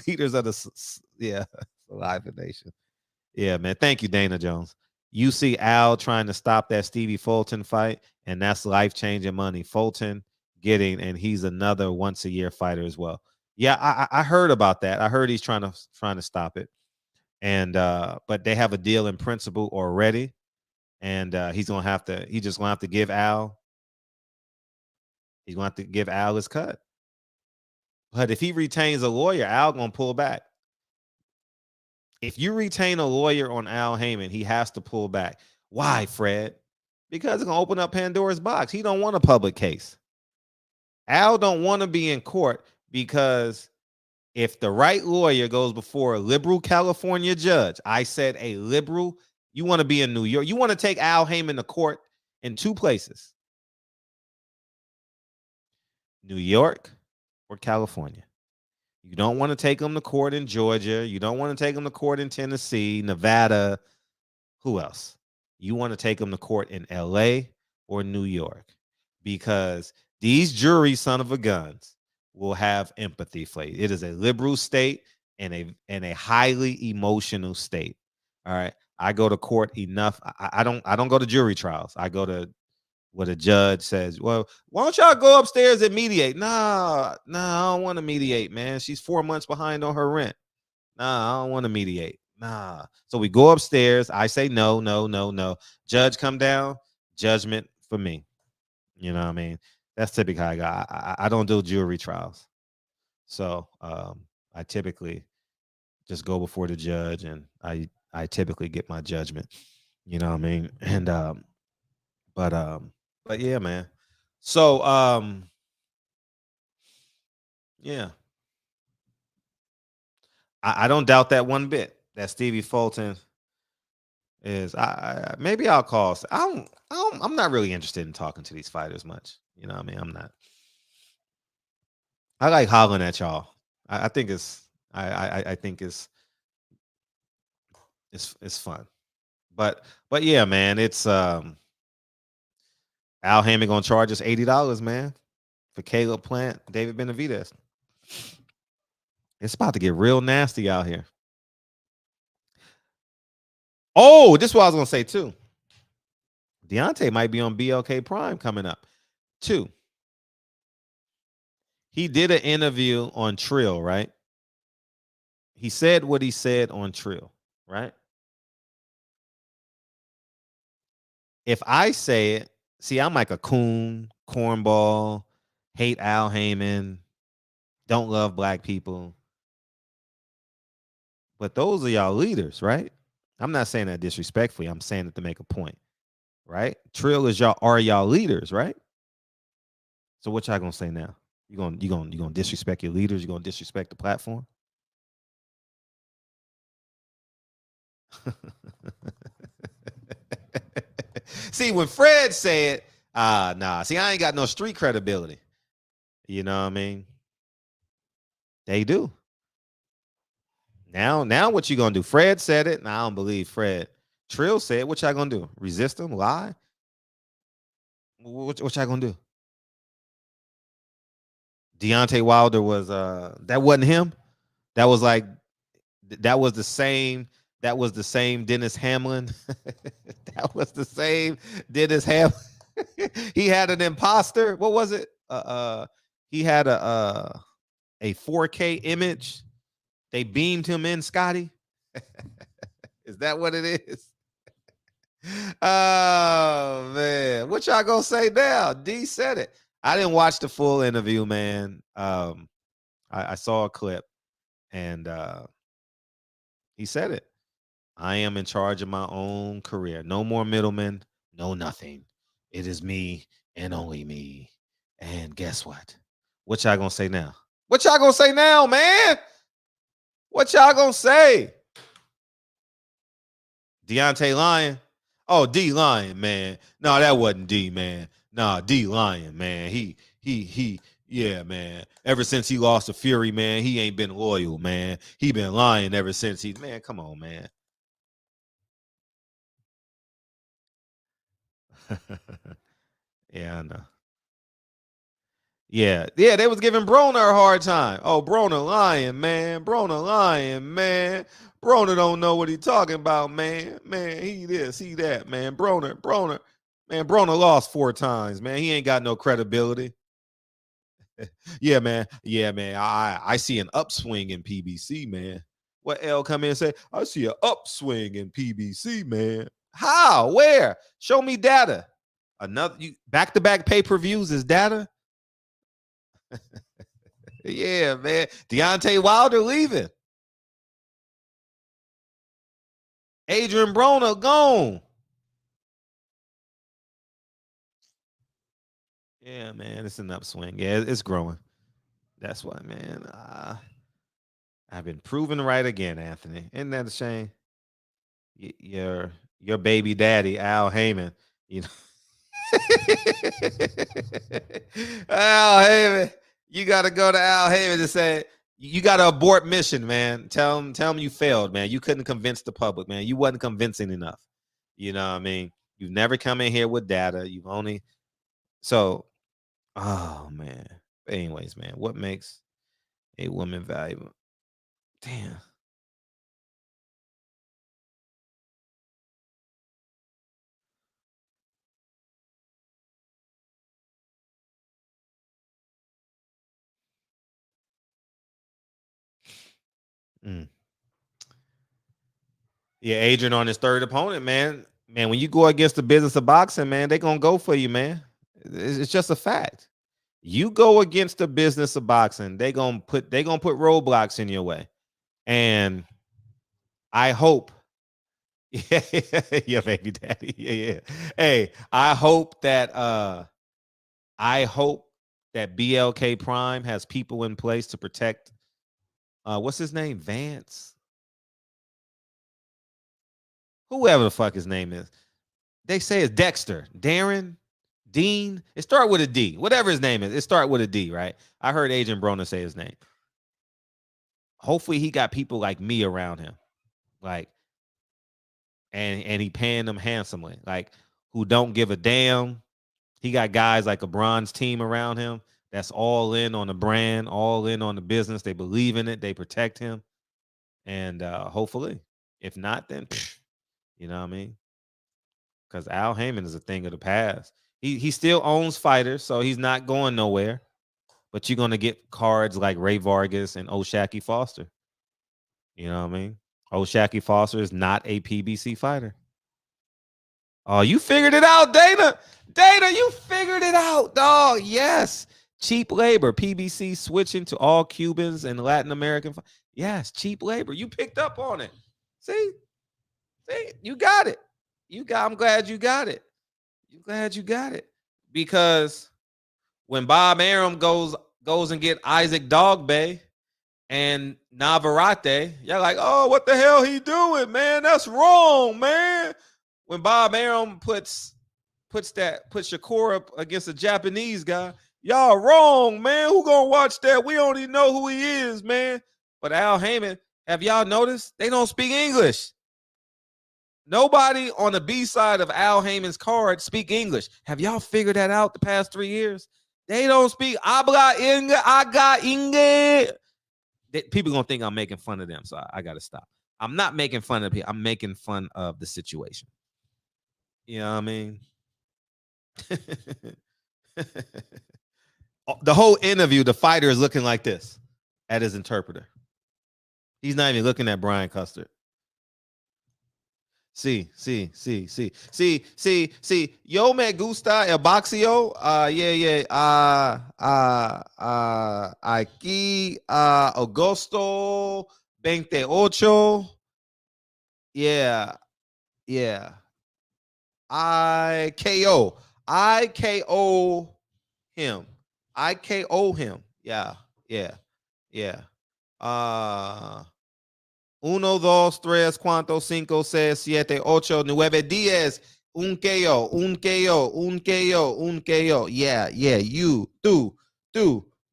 Leaders of the Live Nation. Yeah, man. Thank you, Dana Jones. You see Al trying to stop that Stevie Fulton fight, and that's life-changing money. Fulton getting, and he's another once-a-year fighter as well. Yeah, I heard about that. I heard he's trying to stop it, and but they have a deal in principle already, and he's just gonna have to give Al. He's gonna have to give Al his cut. But if he retains a lawyer, Al gonna pull back. If you retain a lawyer on Al Haymon, he has to pull back. Why, Fred? Because it's gonna open up Pandora's box. He don't want a public case. Al don't want to be in court because if the right lawyer goes before a liberal California judge, I said a liberal, you want to be in New York. You want to take Al Haymon to court in two places, New York or California. You don't want to take him to court in Georgia. You don't want to take him to court in Tennessee, Nevada. Who else? You want to take him to court in LA or New York, because these jury son of a guns will have empathy for you. It is a liberal state and a highly emotional state. All right. I go to court enough. I don't go to jury trials. I go to what a judge says. Well, why don't y'all go upstairs and mediate? Nah, I don't want to mediate, man. She's 4 months behind on her rent. Nah, I don't want to mediate. Nah. So we go upstairs. I say no. Judge come down. Judgment for me. You know what I mean? That's typically how I got. I don't do jury trials. So I typically just go before the judge, and I typically get my judgment. You know what I mean? And but yeah, man. So yeah. I don't doubt that one bit that Stevie Fulton is. Maybe I'll call. I'm not really interested in talking to these fighters much. You know what I mean? I'm not. I like hollering at y'all. I think it's I think it's fun. But yeah, man, it's Al Haymon gonna charge us $80, man, for Caleb Plant, David Benavidez. It's about to get real nasty out here. Oh, this is what I was gonna say too. Deontay might be on BLK Prime coming up too. He did an interview on Trill, right? He said what he said on Trill, right? If I say it, see, I'm like a coon, cornball, hate Al Haymon, don't love black people. But those are y'all leaders, right? I'm not saying that disrespectfully. I'm saying it to make a point, right? Trill are y'all leaders, right? So what y'all gonna say now? You gonna disrespect your leaders? You gonna disrespect the platform? See, when Fred said, nah, see, I ain't got no street credibility. You know what I mean? They do. Now what you gonna do? Fred said it. Now I don't believe Fred. Trill said, what y'all gonna do? Resist him? Lie? What y'all gonna do? Deontay Wilder was that wasn't him. That was the same Dennis Hamlin. That was the same Dennis Hamlin. He had an imposter. What was it? He had a 4K image. They beamed him in, Scotty. Is that what it is? Oh man, what y'all gonna say now? D said it. I didn't watch the full interview, man. I saw a clip, and he said it. I am in charge of my own career. No more middlemen, no nothing. It is me and only me. And guess what? What y'all gonna say now? What y'all gonna say now, man? What y'all gonna say? Deontay lying? Oh, D lying, man. No, that wasn't D, man. No, D lying, man. He Yeah, man. Ever since he lost to Fury, man, he ain't been loyal, man. He been lying ever since he. Man, come on, man. Yeah, I know. Yeah, they was giving Broner a hard time. Oh, Broner lying, man. Broner lying, man. Broner don't know what he talking about, man. Man, he this, he that, man. Broner. Man, Broner lost 4 times, man. He ain't got no credibility. Yeah, man. Yeah, man. I see an upswing in PBC, man. What L come in and say? I see an upswing in PBC, man. How? Where? Show me data. Another back-to-back pay-per-views is data. Yeah, man. Deontay Wilder leaving. Adrian Broner gone. Yeah, man. It's an upswing. Yeah, it's growing. That's why, man. I've been proven right again, Anthony. Isn't that a shame? Your baby daddy, Al Haymon, you know. Al Haymon, you got to go to Al Haymon and say you got to abort mission, man. Tell him you failed, man. You couldn't convince the public, man. You wasn't convincing enough. You know what I mean? You've never come in here with data. You've only oh man. But anyways, man, what makes a woman valuable? Damn. Yeah, Adrian on his third opponent, man. Man, when you go against the business of boxing, man, they gonna go for you, man. It's just a fact. You go against the business of boxing, they gonna put roadblocks in your way. And I hope, yeah, baby daddy, yeah. Hey, I hope that BLK Prime has people in place to protect. What's his name? Vance. Whoever the fuck his name is. They say it's Dexter, Darren, Dean. It start with a D. Whatever his name is, it start with a D, right? I heard Agent Broner say his name. Hopefully he got people like me around him. Like, and he paying them handsomely, like, who don't give a damn. He got guys like a bronze team around him that's all in on the brand, all in on the business. They believe in it. They protect him. And hopefully, if not, then, you know what I mean? Because Al Haymon is a thing of the past. He still owns fighters, so he's not going nowhere. But you're going to get cards like Ray Vargas and O'Shaquie Foster. You know what I mean? O'Shaquie Foster is not a PBC fighter. Oh, you figured it out, Dana. Dana, you figured it out, dog. Yes. Cheap labor. PBC switching to all Cubans and Latin American. Yes, cheap labor. You picked up on it. See, you got it. I'm glad you got it. You glad you got it. Because when Bob Arum goes and get Isaac Dogbay and Navarrete, you're like, oh, what the hell he doing, man? That's wrong, man. When Bob Arum puts Shakur up against a Japanese guy, y'all wrong, man. Who gonna watch that? We don't even know who he is, man. But Al Haymon, have y'all noticed? They don't speak English. Nobody on the B side of Al Haymon's card speak English. Have y'all figured that out the past 3 years? They don't speak habla inglés. People gonna think I'm making fun of them, so I gotta stop. I'm not making fun of people. I'm making fun of the situation. You know what I mean? The whole interview, the fighter is looking like this at his interpreter. He's not even looking at Brian Custer. Sí. Yo me gusta el boxeo. Aquí, agosto 28. Yeah. I KO him. Yeah. 1, 2, 3, 4, 5, 6, 7, 8, 9, 10. Un KO. Yeah. You, tú.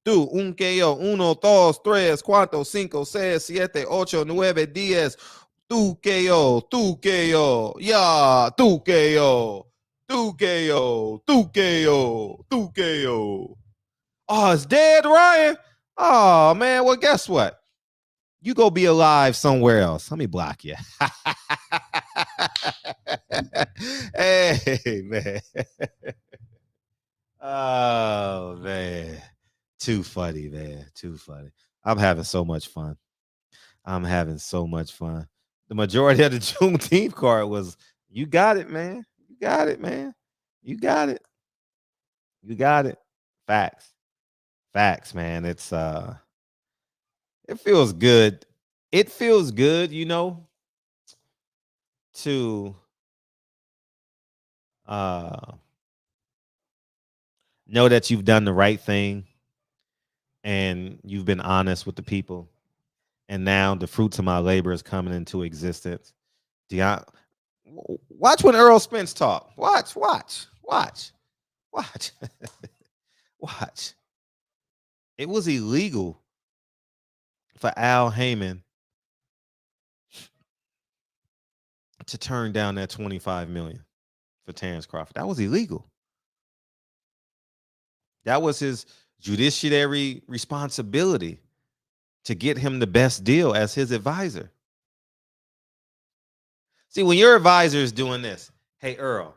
Tú, un KO, 1, 2, 3, 4, 5, 6, 7, 8, 9, 10. Tú KO, tú KO, yeah, tú KO, tú KO, tú KO, tú KO. Oh, it's dead, Ryan. Oh man, well, guess what? You go be alive somewhere else. Let me block you. Hey man. Oh man. Too funny, man. Too funny. I'm having so much fun. I'm having so much fun. The majority of the Juneteenth card was, you got it, man. You got it, man. You got it. You got it. Facts. Facts, man. It feels good. It feels good, to know that you've done the right thing and you've been honest with the people. And now the fruits of my labor is coming into existence. Watch when Earl Spence talk. Watch. Watch. It was illegal for Al Haymon to turn down that $25 million for Terrence Crawford. That was illegal. That was his judiciary responsibility to get him the best deal as his advisor. See, when your advisor is doing this, hey Earl,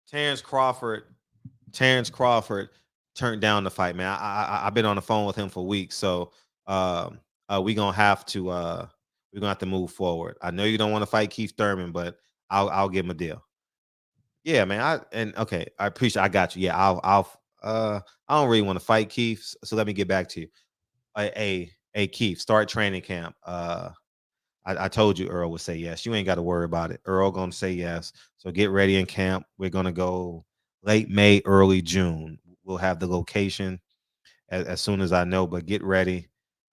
Terrence Crawford turned down the fight, man. I've been on the phone with him for weeks, so we're gonna have to move forward. I know you don't want to fight Keith Thurman, but I'll give him a deal. Yeah, man. I appreciate. I got you. Yeah, I don't really want to fight Keith, so let me get back to you. Hey, Keith, start training camp. I told you Earl would say yes. You ain't got to worry about it. Earl gonna say yes. So get ready in camp. We're gonna go late May, early June. We'll have the location as soon as I know. But get ready.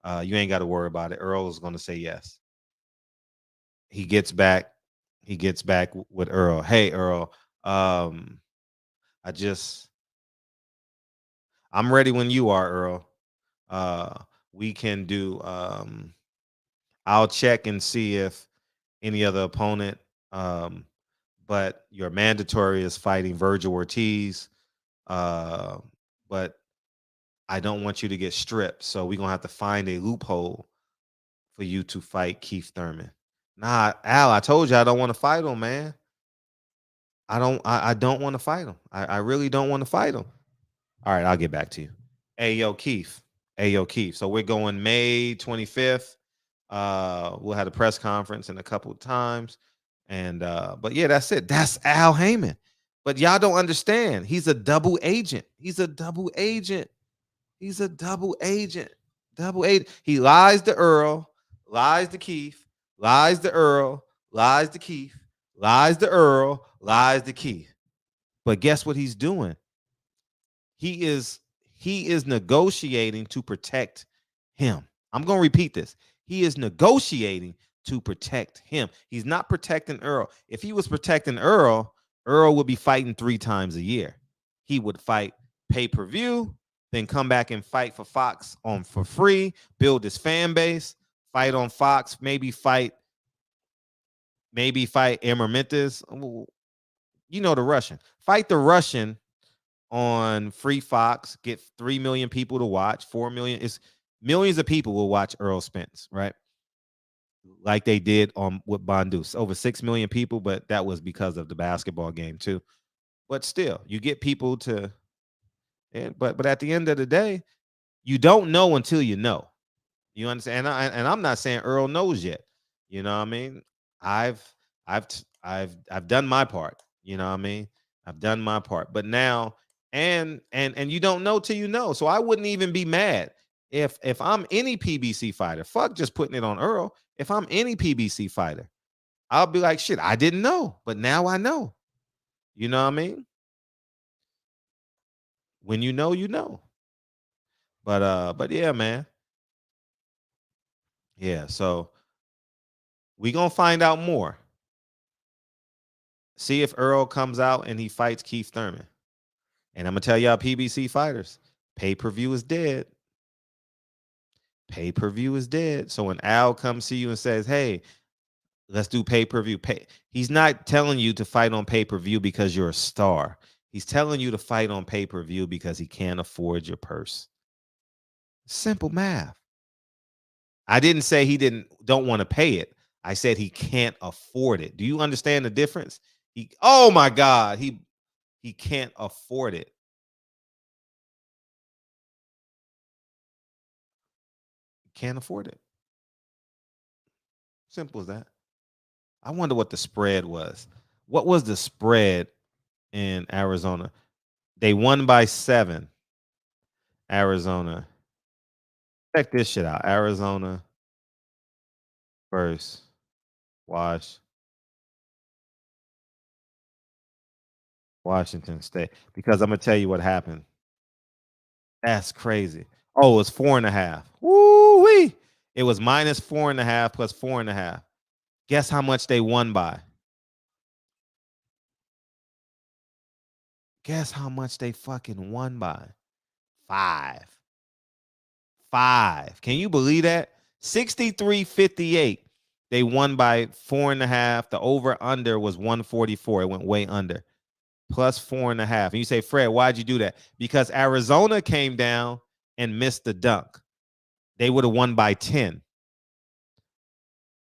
You ain't got to worry about it. Earl is gonna say yes. He gets back with Earl. Hey Earl, I'm ready when you are, Earl. We can do I'll check and see if any other opponent, but your mandatory is fighting Virgil Ortiz. But I don't want you to get stripped, so we're gonna have to find a loophole for you to fight Keith Thurman. Nah, Al, I told you I don't want to fight him, man. I don't want to fight him. I really don't want to fight him. All right, I'll get back to you. Hey, yo, Keith. So we're going May 25th. We'll have a press conference in a couple of times. And but yeah, that's it. That's Al Haymon. But y'all don't understand. He's a double agent. Double agent. He lies to Earl, lies to Keith, lies to Earl, lies to Keith, lies to Earl, lies to Keith. But guess what he's doing? He is negotiating to protect him. I'm going to repeat this. He is negotiating to protect him. He's not protecting Earl. If he was protecting Earl, Earl would be fighting 3 times a year. He would fight pay-per-view, then come back and fight for Fox for free, build his fan base, fight on Fox, maybe fight Emermentis. You know the Russian. Fight the Russian on free Fox, get 3 million people to watch, 4 million. It's millions of people will watch Earl Spence, right? Like they did with Bondus. Over 6 million people, but that was because of the basketball game too. But still, you get people to, but at the end of the day, you don't know until you know. You understand? And I'm not saying Earl knows yet. You know what I mean? I've done my part. You know what I mean? I've done my part. But now, and you don't know till you know. So I wouldn't even be mad if I'm any PBC fighter. Fuck just putting it on Earl. If I'm any PBC fighter, I'll be like, shit, I didn't know, but now I know. You know what I mean? When you know, you know. But yeah, man. Yeah, so we gonna find out more. See if Earl comes out and he fights Keith Thurman. And I'm gonna tell y'all, PBC fighters, pay-per-view is dead. Pay-per-view is dead. So when Al comes to you and says, hey, let's do pay-per-view, he's not telling you to fight on pay-per-view because you're a star. He's telling you to fight on pay-per-view because he can't afford your purse. Simple math. I didn't say he don't want to pay it. I said he can't afford it. Do you understand the difference? Oh my God, he can't afford it. Can't afford it. Simple as that. I wonder what the spread was. What was the spread in Arizona? They won by 7. Arizona. Check this shit out. Arizona versus Washington State. Because I'm gonna tell you what happened. That's crazy. Oh, it's 4.5. Woo-wee. It was minus 4.5 plus 4.5. Guess how much they won by? Guess how much they fucking won by? 5. Can you believe that? 63-58. They won by 4.5. The over-under was 144. It went way under. Plus 4.5. And you say, Fred, why'd you do that? Because Arizona came down and missed the dunk. They would have won by 10.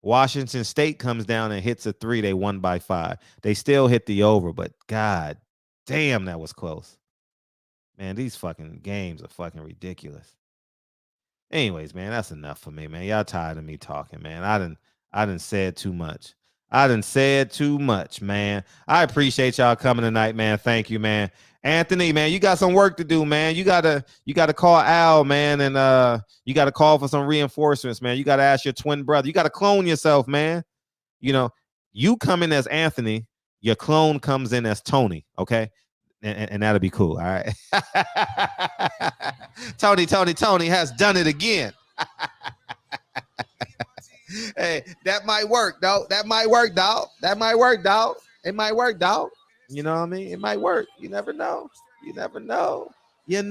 Washington State comes down and hits a 3. They won by 5. They still hit the over, but God damn, that was close. Man, these fucking games are fucking ridiculous. Anyways, man, that's enough for me, man. Y'all tired of me talking, man. I done said too much. Man. I appreciate y'all coming tonight, man. Thank you, man. Anthony, man, you got some work to do, man. You gotta call Al, man, and you gotta call for some reinforcements, man. You gotta ask your twin brother. You gotta clone yourself, man. You know, you come in as Anthony, your clone comes in as Tony, okay? And that'll be cool, all right? Tony has done it again. Hey, that might work, dog. It might work, dog. You know what I mean? It might work. You never know. You never know. Yeah,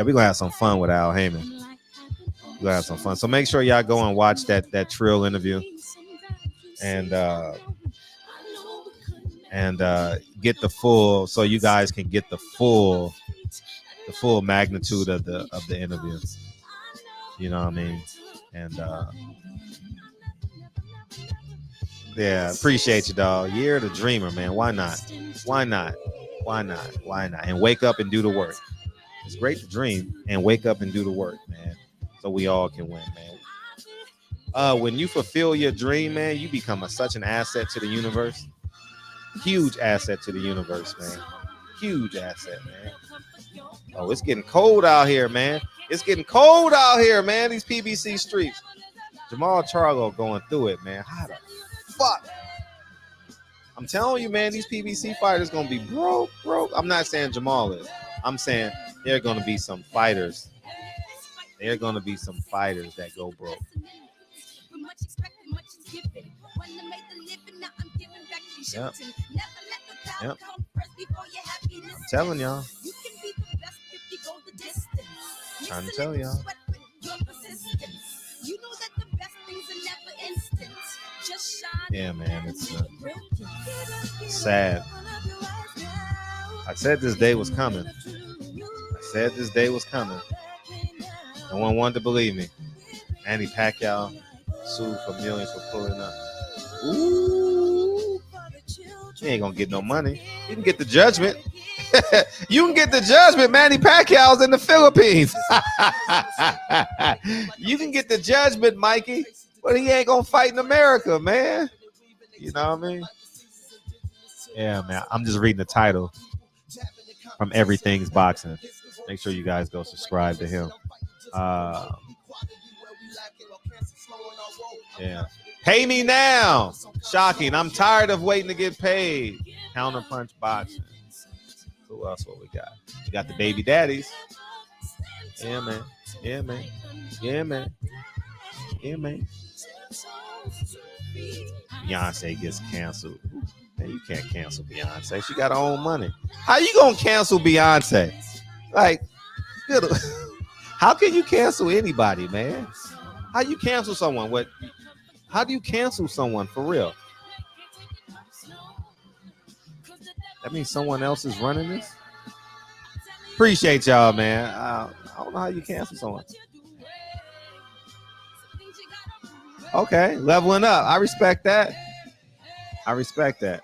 we're gonna have some fun with Al Haymon. We're gonna have some fun. So make sure y'all go and watch that Trill interview and get the full, so you guys can get the full magnitude of the interview. You know what I mean? And yeah, appreciate you, dog. You're the dreamer, man. Why not? And wake up and do the work. It's great to dream and wake up and do the work, man. So we all can win, man. When you fulfill your dream, man, you become such an asset to the universe. Huge asset to the universe, man. Huge asset, man. Oh, it's getting cold out here, man. These PBC streets. Jamal Charlo going through it, man. How the fuck? I'm telling you, man, these PBC fighters gonna be broke. I'm not saying Jamal is. I'm saying there are gonna be some fighters. There are gonna be some fighters that go broke. Yep. I'm telling y'all. Trying to tell y'all. Yeah, man, it's sad. I said this day was coming. No one wanted to believe me. Manny Pacquiao sued for millions for pulling up. Ooh. You ain't gonna get no money. You can get the judgment. Manny Pacquiao's in the Philippines. You can get the judgment, Mikey, but he ain't gonna fight in America, man. You know what I mean? Yeah, man. I'm just reading the title from Everything's Boxing. Make sure you guys go subscribe to him. Yeah. Pay me now. Shocking. I'm tired of waiting to get paid. Counterpunch Boxing. Who else? What we got? We got the baby daddies. Yeah, man. Yeah, man. Beyonce gets canceled. Man, you can't cancel Beyonce. She got her own money. How you gonna cancel Beyonce? Like, good. How can you cancel anybody, man? How you cancel someone? What? How do you cancel someone for real? That means someone else is running this. Appreciate y'all, man. I don't know how you cancel someone. Okay, leveling up. I respect that. I respect that.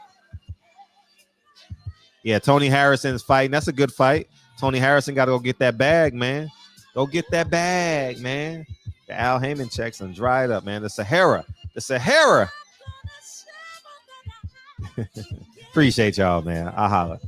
Yeah, Tony Harrison's fighting. That's a good fight. Tony Harrison got to go get that bag, man. Go get that bag, man. The Al Haymon checks done dried up, man. The Sahara. Appreciate y'all, man. I'll holler.